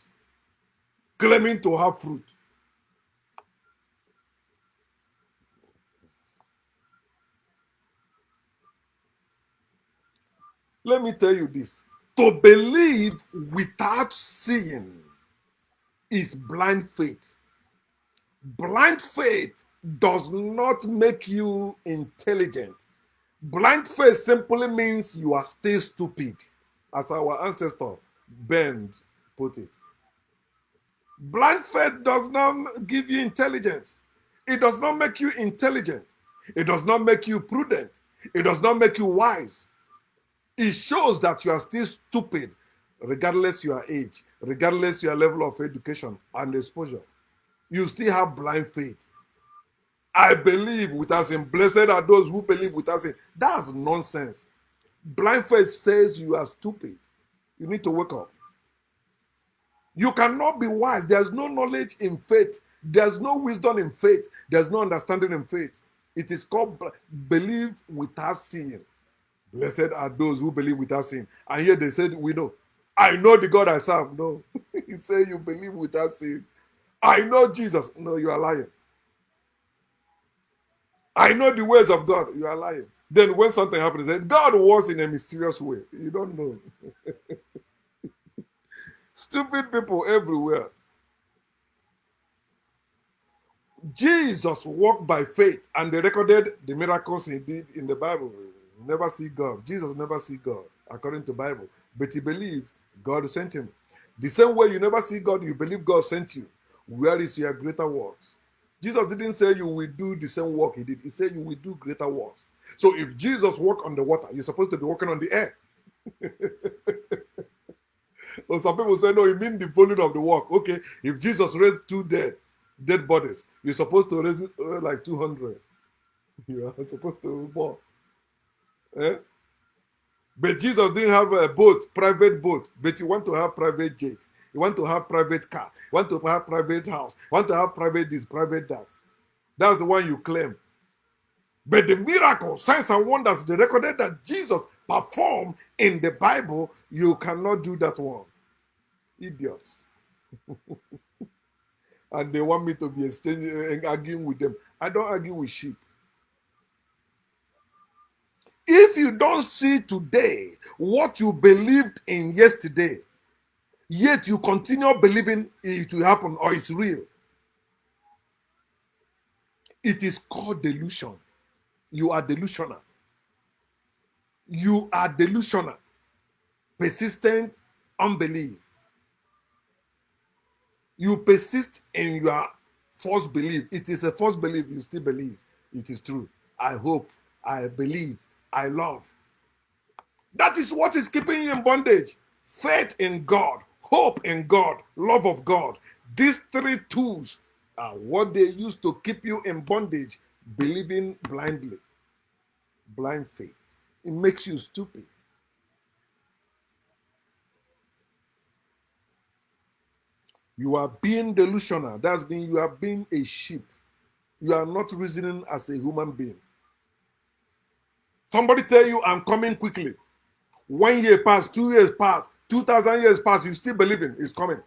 claiming to have fruit. Let me tell you this. To believe without seeing is blind faith. Blind faith does not make you intelligent. Blind faith simply means you are still stupid, as our ancestor Ben put it. Blind faith does not give you intelligence. It does not make you intelligent. It does not make you prudent. It does not make you wise. It shows that you are still stupid, regardless your age, regardless your level of education and exposure. You still have blind faith. I believe without sin. Blessed are those who believe without sin. That's nonsense. Blind faith says you are stupid. You need to wake up. You cannot be wise. There's no knowledge in faith. There's no wisdom in faith. There's no understanding in faith. It is called believe without seeing. Blessed are those who believe without seeing. And here they said, we know. I know the God I serve. No. He said you believe without seeing. I know Jesus. No, you are lying. I know the ways of God. You are lying. Then when something happens, they say, God was in a mysterious way. You don't know. Stupid people everywhere. Jesus walked by faith and they recorded the miracles he did in the Bible. Never see God. Jesus never see God, according to the Bible. But he believed God sent him. The same way you never see God, you believe God sent you. Where is your greater works? Jesus didn't say you will do the same work he did. He said you will do greater works. So if Jesus walked on the water, you're supposed to be walking on the air. Or some people say, no, it means the volume of the work. Okay, if Jesus raised two dead bodies, you're supposed to raise it like 200. You are supposed to be more. Eh? But Jesus didn't have a boat, private boat, but you want to have private jet. You want to have private car. You want to have private house. You want to have private this, private that. That's the one you claim. But the miracles, signs and wonders, they recorded that Jesus performed in the Bible, you cannot do that one. Idiots. And they want me to be exchanging, arguing with them. I don't argue with sheep. If you don't see today what you believed in yesterday, yet you continue believing it will happen or it's real, it is called delusion. You are delusional. You are delusional. Persistent unbelief. You persist in your false belief. It is a false belief. You still believe it is true. I hope, I believe, I love. That is what is keeping you in bondage. Faith in God, hope in God, love of God. These three tools are what they use to keep you in bondage, believing blindly. Blind faith. It makes you stupid. You are being delusional. That's being you are being a sheep. You are not reasoning as a human being. Somebody tell you I'm coming quickly. 1 year passed, 2 years passed, 2,000 years passed, you still believing it's coming.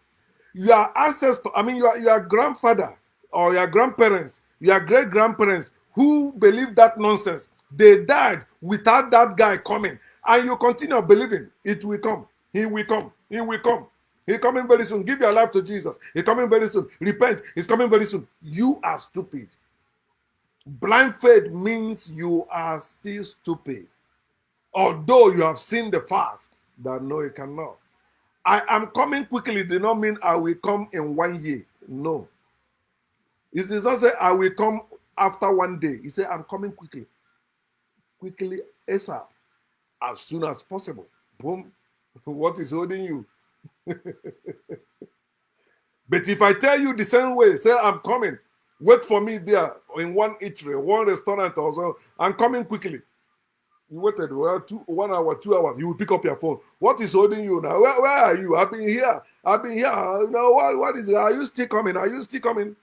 Your ancestor, I mean your grandfather or your grandparents, your great grandparents who believed that nonsense, they died without that guy coming. And you continue believing it will come. He will come. He will come. He's coming very soon. Give your life to Jesus. He's coming very soon. Repent. He's coming very soon. You are stupid. Blind faith means you are still stupid. Although you have seen the fast, that no, it cannot. I am coming quickly did not mean I will come in 1 year. No. It is not say I will come after 1 day. He said I'm coming quickly. Quickly, ASAP. As soon as possible. Boom. What is holding you? But if I tell you the same way, say I'm coming, wait for me there in one eatery, one restaurant or so, I'm coming quickly. You waited 1 hour, 2 hours. You will pick up your phone. What is holding you now? Where are you? I've been here. I've been here. No, what is it? Are you still coming? Are you still coming?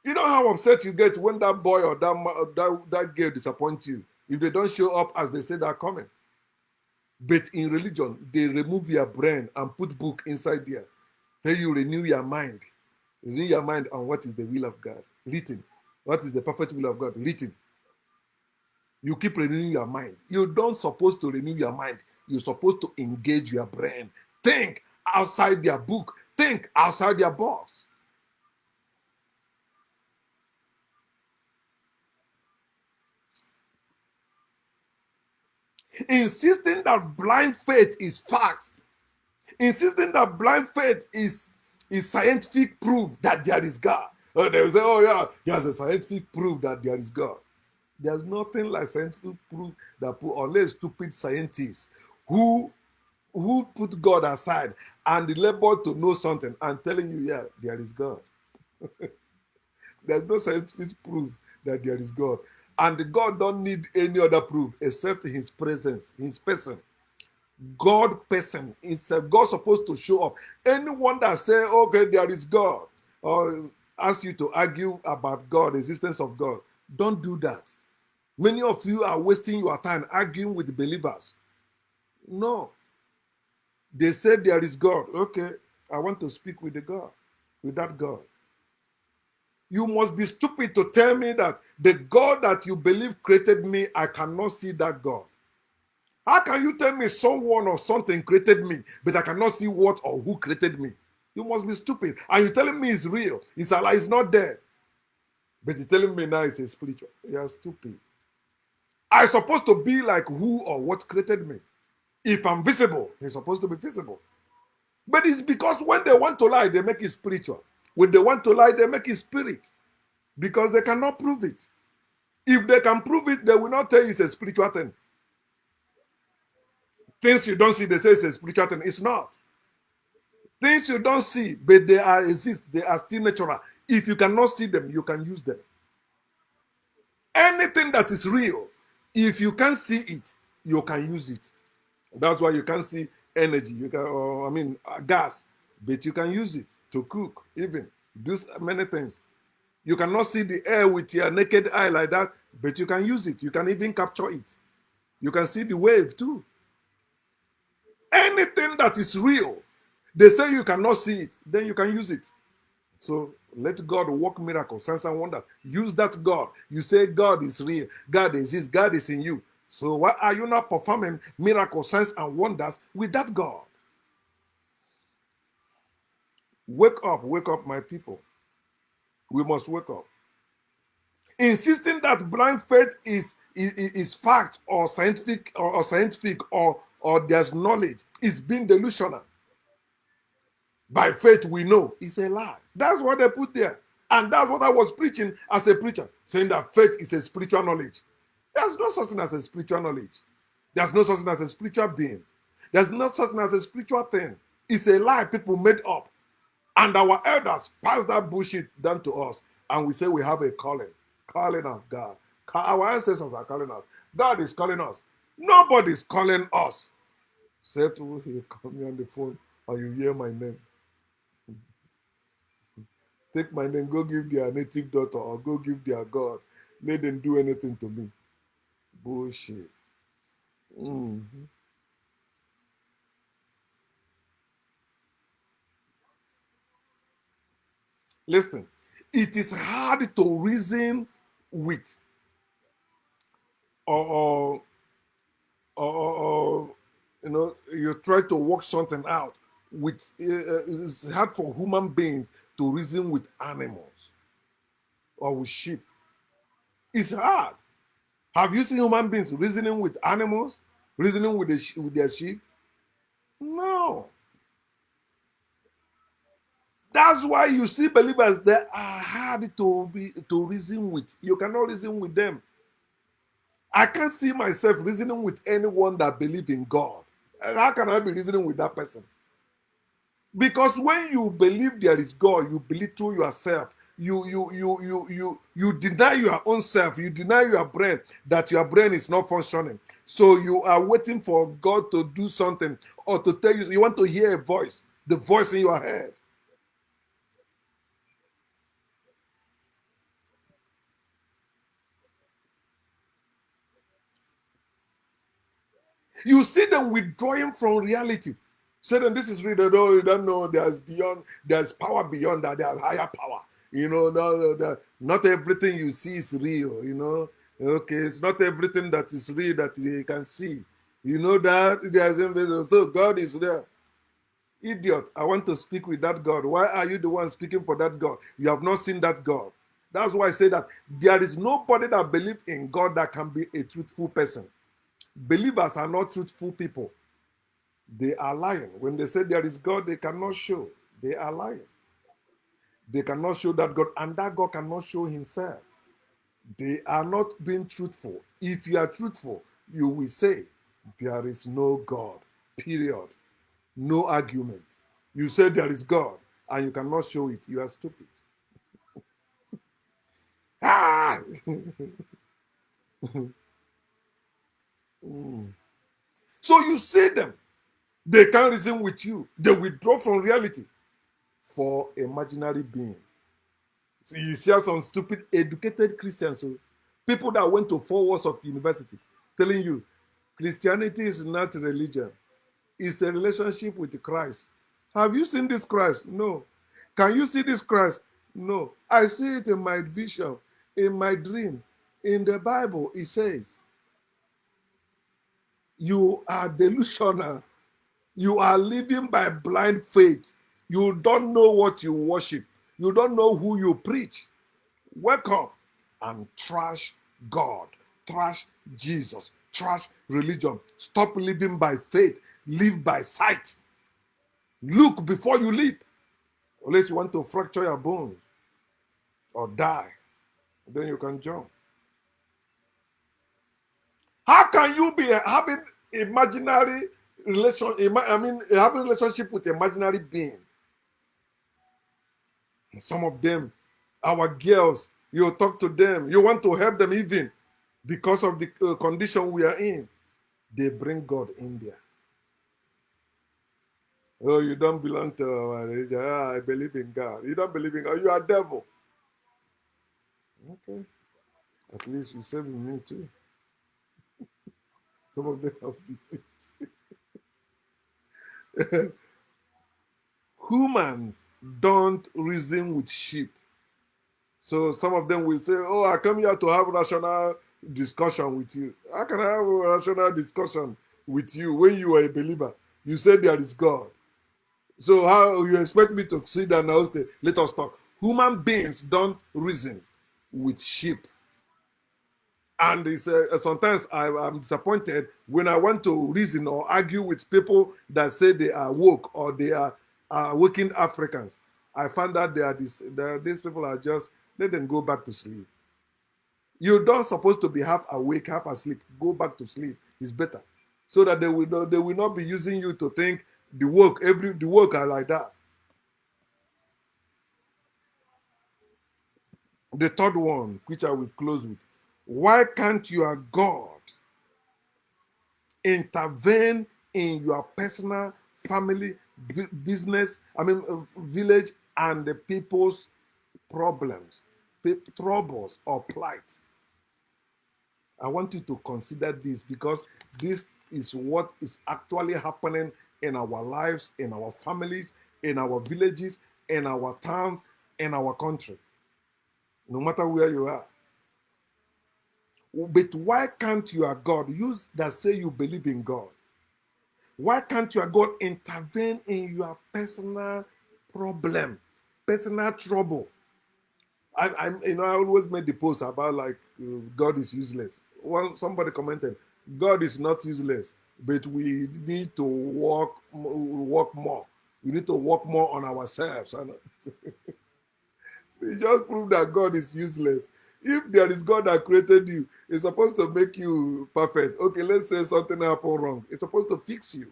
You know how upset you get when that boy or that girl disappoints you if they don't show up as they say they're coming. But in religion, they remove your brain and put book inside there. Tell you renew your mind. Renew your mind on what is the will of God. Written. What is the perfect will of God? Written. You keep renewing your mind. You don't supposed to renew your mind. You're supposed to engage your brain. Think outside their book. Think outside their box. Insisting that blind faith is fact. Insisting that blind faith is scientific proof that there is God. They will say, oh yeah, there's a scientific proof that there is God. There's nothing like scientific proof that unless stupid scientists who put God aside and labor to know something and telling you, yeah, there is God. There's no scientific proof that there is God. And God don't need any other proof except his presence, his person. God person is God supposed to show up. Anyone that say, okay, there is God, or ask you to argue about God, existence of God, don't do that. Many of you are wasting your time arguing with believers. No. They said there is God. Okay, I want to speak with the God, with that God. You must be stupid to tell me that the God that you believe created me, I cannot see that God. How can you tell me someone or something created me, but I cannot see what or who created me? You must be stupid. And you're telling me it's real. It's Allah, it's not there. But you're telling me now it's a spiritual. You're stupid. I'm supposed to be like who or what created me. If I'm visible, he's supposed to be visible. But it's because when they want to lie, they make it spiritual. When they want to lie, they make it spirit. Because they cannot prove it. If they can prove it, they will not tell you it's a spiritual thing. Things you don't see, they say it's a spiritual thing. It's not. Things you don't see, but they are exist, they are still natural. If you cannot see them, you can use them. Anything that is real, if you can't see it, you can use it. That's why you can't see energy. You can, gas, but you can use it to cook, even do many things. You cannot see the air with your naked eye like that, but you can use it. You can even capture it. You can see the wave too. Anything that is real, they say you cannot see it, then you can use it. So let God work miracles, signs and wonders. Use that God. You say God is real. God exists. God is in you. So why are you not performing miracles, signs and wonders with that God? Wake up, my people. We must wake up. Insisting that blind faith is fact or scientific or there's knowledge is being delusional. By faith we know it's a lie. That's what they put there. And that's what I was preaching as a preacher, saying that faith is a spiritual knowledge. There's no such thing as a spiritual knowledge. There's no such thing as a spiritual being. There's no such thing as a spiritual thing. It's a lie people made up. And our elders passed that bullshit down to us. And we say we have a calling of God. Our ancestors are calling us. God is calling us. Nobody's calling us. Except if you call me on the phone or you hear my name. Take my name, go give their native daughter or go give their God. Let them do anything to me. Bullshit. Mm-hmm. Listen, it is hard to reason with or, or you try to work something out with it's hard for human beings to reason with animals or with sheep. It's hard. Have you seen human beings reasoning with animals, reasoning with with their sheep? No. That's why you see believers that are hard to reason with. You cannot reason with them. I can't see myself reasoning with anyone that believes in God. And how can I be reasoning with that person? Because when you believe there is God, you belittle yourself. You deny your own self. You deny your brain that your brain is not functioning. So you are waiting for God to do something or to tell you. You want to hear a voice, the voice in your head. You see them withdrawing from reality. Say them, this is real. No, you don't know. There's power beyond that. There's higher power. Not everything you see is real. Okay, it's not everything that is real that you can see. You know that there's invisible. So God is there. Idiot, I want to speak with that God. Why are you the one speaking for that God? You have not seen that God. That's why I say that there is nobody that believes in God that can be a truthful person. Believers are not truthful people. They are lying. When they say there is God, they cannot show. They are lying. They cannot show that God, and that God cannot show himself. They are not being truthful. If you are truthful, you will say, there is no God, period. No argument. You say there is God, and you cannot show it. You are stupid. Ah! So you see them. They can't reason with you. They withdraw from reality for imaginary being. So you see some stupid educated Christians, so people that went to 4 years of university, telling you Christianity is not religion, it's a relationship with Christ. Have you seen this Christ? No. Can you see this Christ? No. I see it in my vision, in my dream. In the Bible, it says, you are delusional. You are living by blind faith. You don't know what you worship. You don't know who you preach. Wake up and trash God, trash Jesus, trash religion. Stop living by faith, live by sight. Look before you leap, unless you want to fracture your bones or die. Then you can jump. How can you be having imaginary having relationship with imaginary being? Some of them, our girls, you talk to them, you want to help them even because of the condition we are in. They bring God in there. Oh, you don't belong to our religion. I believe in God. You don't believe in God. You are devil. Okay. At least you save me too. Some of them have defeat. Humans don't reason with sheep. So some of them will say, oh, I come here to have rational discussion with you. How can I have a rational discussion with you when you are a believer? You say there is God. So how you expect me to sit down and say, let us talk? Human beings don't reason with sheep. And it's, sometimes I'm disappointed when I want to reason or argue with people that say they are woke or they are working Africans. I find that these people are just, let them go back to sleep. You don't supposed to be half awake, half asleep. Go back to sleep. It's better. So that they will not be using you to think the work are like that. The third one, which I will close with. Why can't your God intervene in your personal, family, business, village, and the people's problems, troubles, or plight? I want you to consider this because this is what is actually happening in our lives, in our families, in our villages, in our towns, in our country, no matter where you are. But why can't your God, use that say you believe in God, why can't your God intervene in your personal problem, personal trouble? I always made the post about like God is useless. Well, somebody commented, God is not useless, but we need to work more. We need to work more on ourselves. And it just proved that God is useless. If there is God that created you, it's supposed to make you perfect. Okay, let's say something happened wrong. It's supposed to fix you.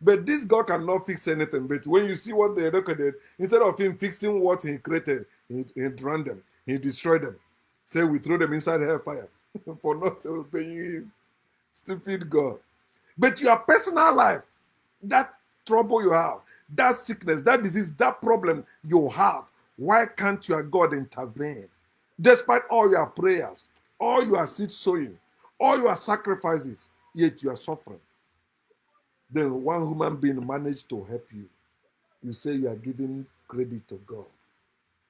But this God cannot fix anything. But when you see what they recorded, instead of him fixing what he created, he drowned them. He destroyed them. Say we throw them inside hellfire for not obeying him. Stupid God. But your personal life, that trouble you have, that sickness, that disease, that problem you have, why can't your God intervene? Despite all your prayers, all your seed sowing, all your sacrifices, yet you are suffering. Then one human being managed to help you. You say you are giving credit to God.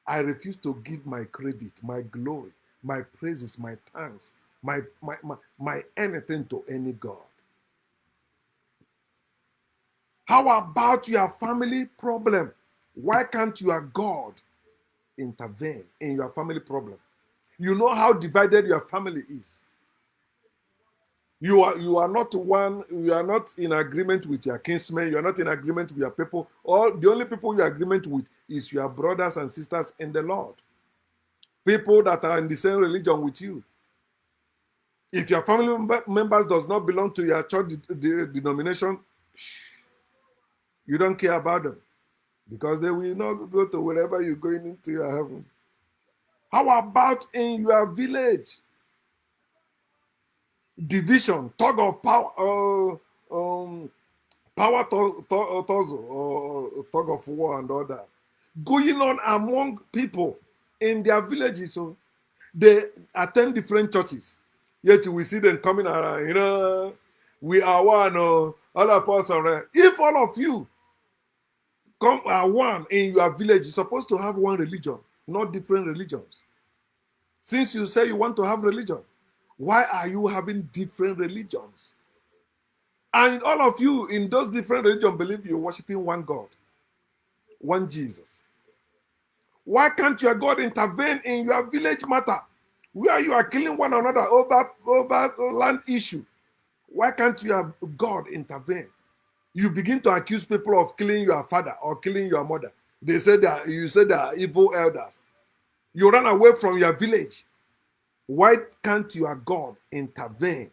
I refuse to give my credit, my glory, my praises, my thanks, my anything to any God. How about your family problem? Why can't your God intervene in your family problem? You know how divided your family is. You are not one, you are not in agreement with your kinsmen, you are not in agreement with your people. All the only people you are in agreement with is your brothers and sisters in the Lord. People that are in the same religion with you. If your family members does not belong to your church denomination, you don't care about them because they will not go to wherever you're going into your heaven. How about in your village? Division, tug of power, power tussle, or tug of war and all that going on among people in their villages. So they attend different churches, yet we see them coming around. We are one. All of us are. If all of you are one in your village, you're supposed to have one religion, not different religions. Since you say you want to have religion, why are you having different religions? And all of you in those different religions believe you're worshiping one God, one Jesus. Why can't your God intervene in your village matter where you are killing one another over land issue? Why can't your God intervene? You begin to accuse people of killing your father or killing your mother. They say that you say they are evil elders. You run away from your village. Why can't your God intervene?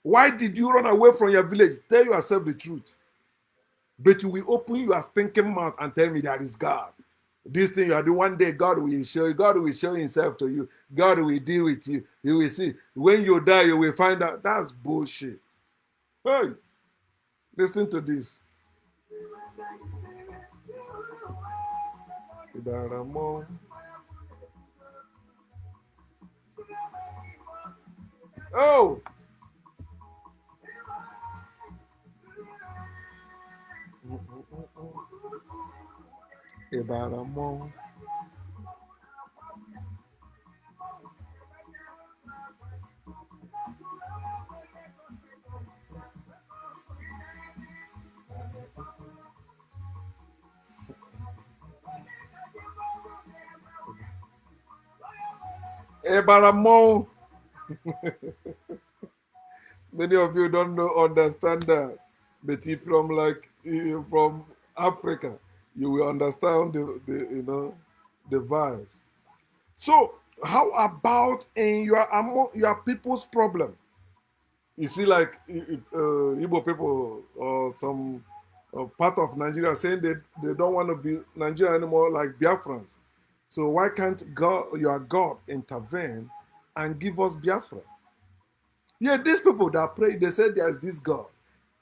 Why did you run away from your village? Tell yourself the truth. But you will open your stinking mouth and tell me that is God. This thing you are doing, one day God will show you. God will show himself to you. God will deal with you. You will see. When you die, you will find out. That's bullshit. Hey, listen to this. Oh! Ibaramo. Ibaramo. Many of you don't understand that. But if from Africa, you will understand the vibes. So how about in your people's problem? You see, like Igbo people or some part of Nigeria saying they don't want to be Nigeria anymore, like Biafrans. So why can't your God intervene and give us Biafra? Yeah, these people that pray, they say there's this God,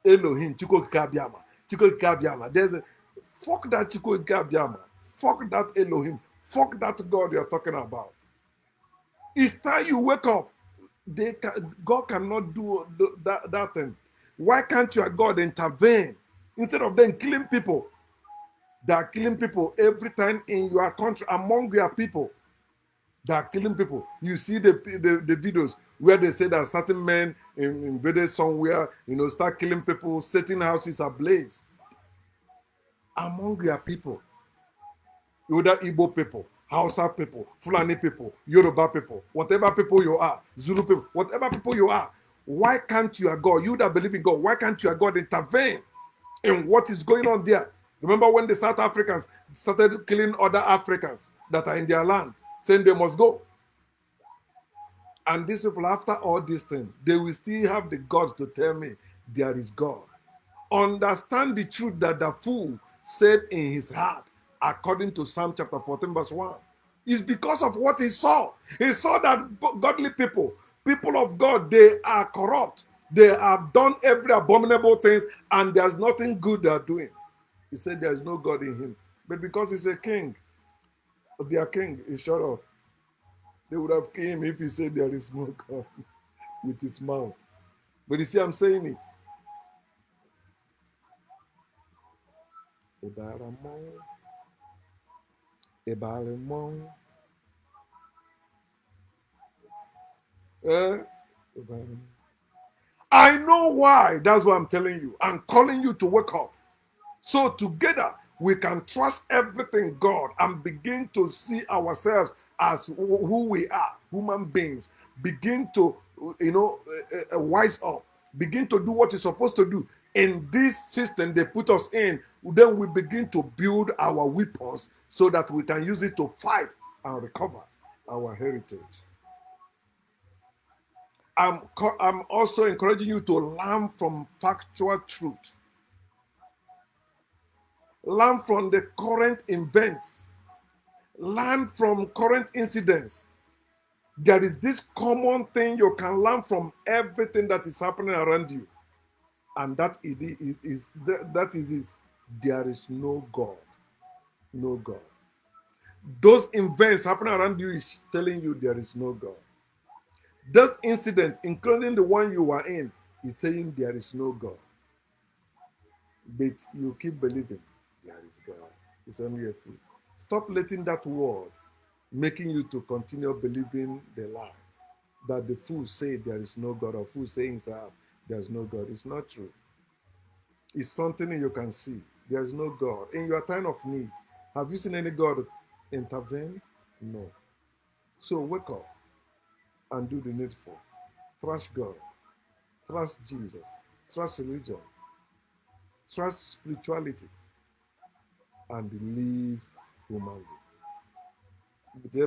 Elohim, Chukwu Gabiama, Chukwu Gabiama. There's a fuck that Chukwu Gabiama, fuck that Elohim, fuck that God you're talking about. It's time you wake up. God cannot do that thing. Why can't your God intervene instead of them killing people? They are killing people every time in your country among your people. They are killing people. You see the videos where they say that certain men invaded somewhere, start killing people, setting houses ablaze. Among your people, whether Igbo people, Hausa people, Fulani people, Yoruba people, whatever people you are, Zulu people, whatever people you are, why can't your God, you that believe in God, why can't your God intervene in what is going on there? Remember when the South Africans started killing other Africans that are in their land, saying they must go? And these people, after all these things, they will still have the guts to tell me there is God. understand the truth that the fool said in his heart, according to Psalm chapter 14, verse 1. It's because of what he saw. He saw that godly people, people of God, they are corrupt. They have done every abominable things, and there's nothing good they are doing. He said there's no God in him. But because he's a king, their king, he shut up. They would have killed him if he said there is no God with his mouth. But you see, I'm saying it. I know why. That's what I'm telling you. I'm calling you to wake up. So together we can trust everything God and begin to see ourselves as who we are, human beings. Begin to, wise up. Begin to do what you're supposed to do. In this system they put us in, then we begin to build our weapons so that we can use it to fight and recover our heritage. I'm also encouraging you to learn from factual truth. Learn from the current events. Learn from current incidents. There is this common thing you can learn from everything that is happening around you. And that is there is no God. No God. Those events happening around you is telling you there is no God. Those incidents, including the one you are in, is saying there is no God. But you keep believing there is God. It's only a fool. Stop letting that word making you to continue believing the lie that the fool say there is no God, or fool saying there is no God. It's not true. It's something you can see. There is no God. In your time of need, have you seen any God intervene? No. So wake up and do the needful. Trust God. Trust Jesus. Trust religion. Trust spirituality. And live humanly. Okay?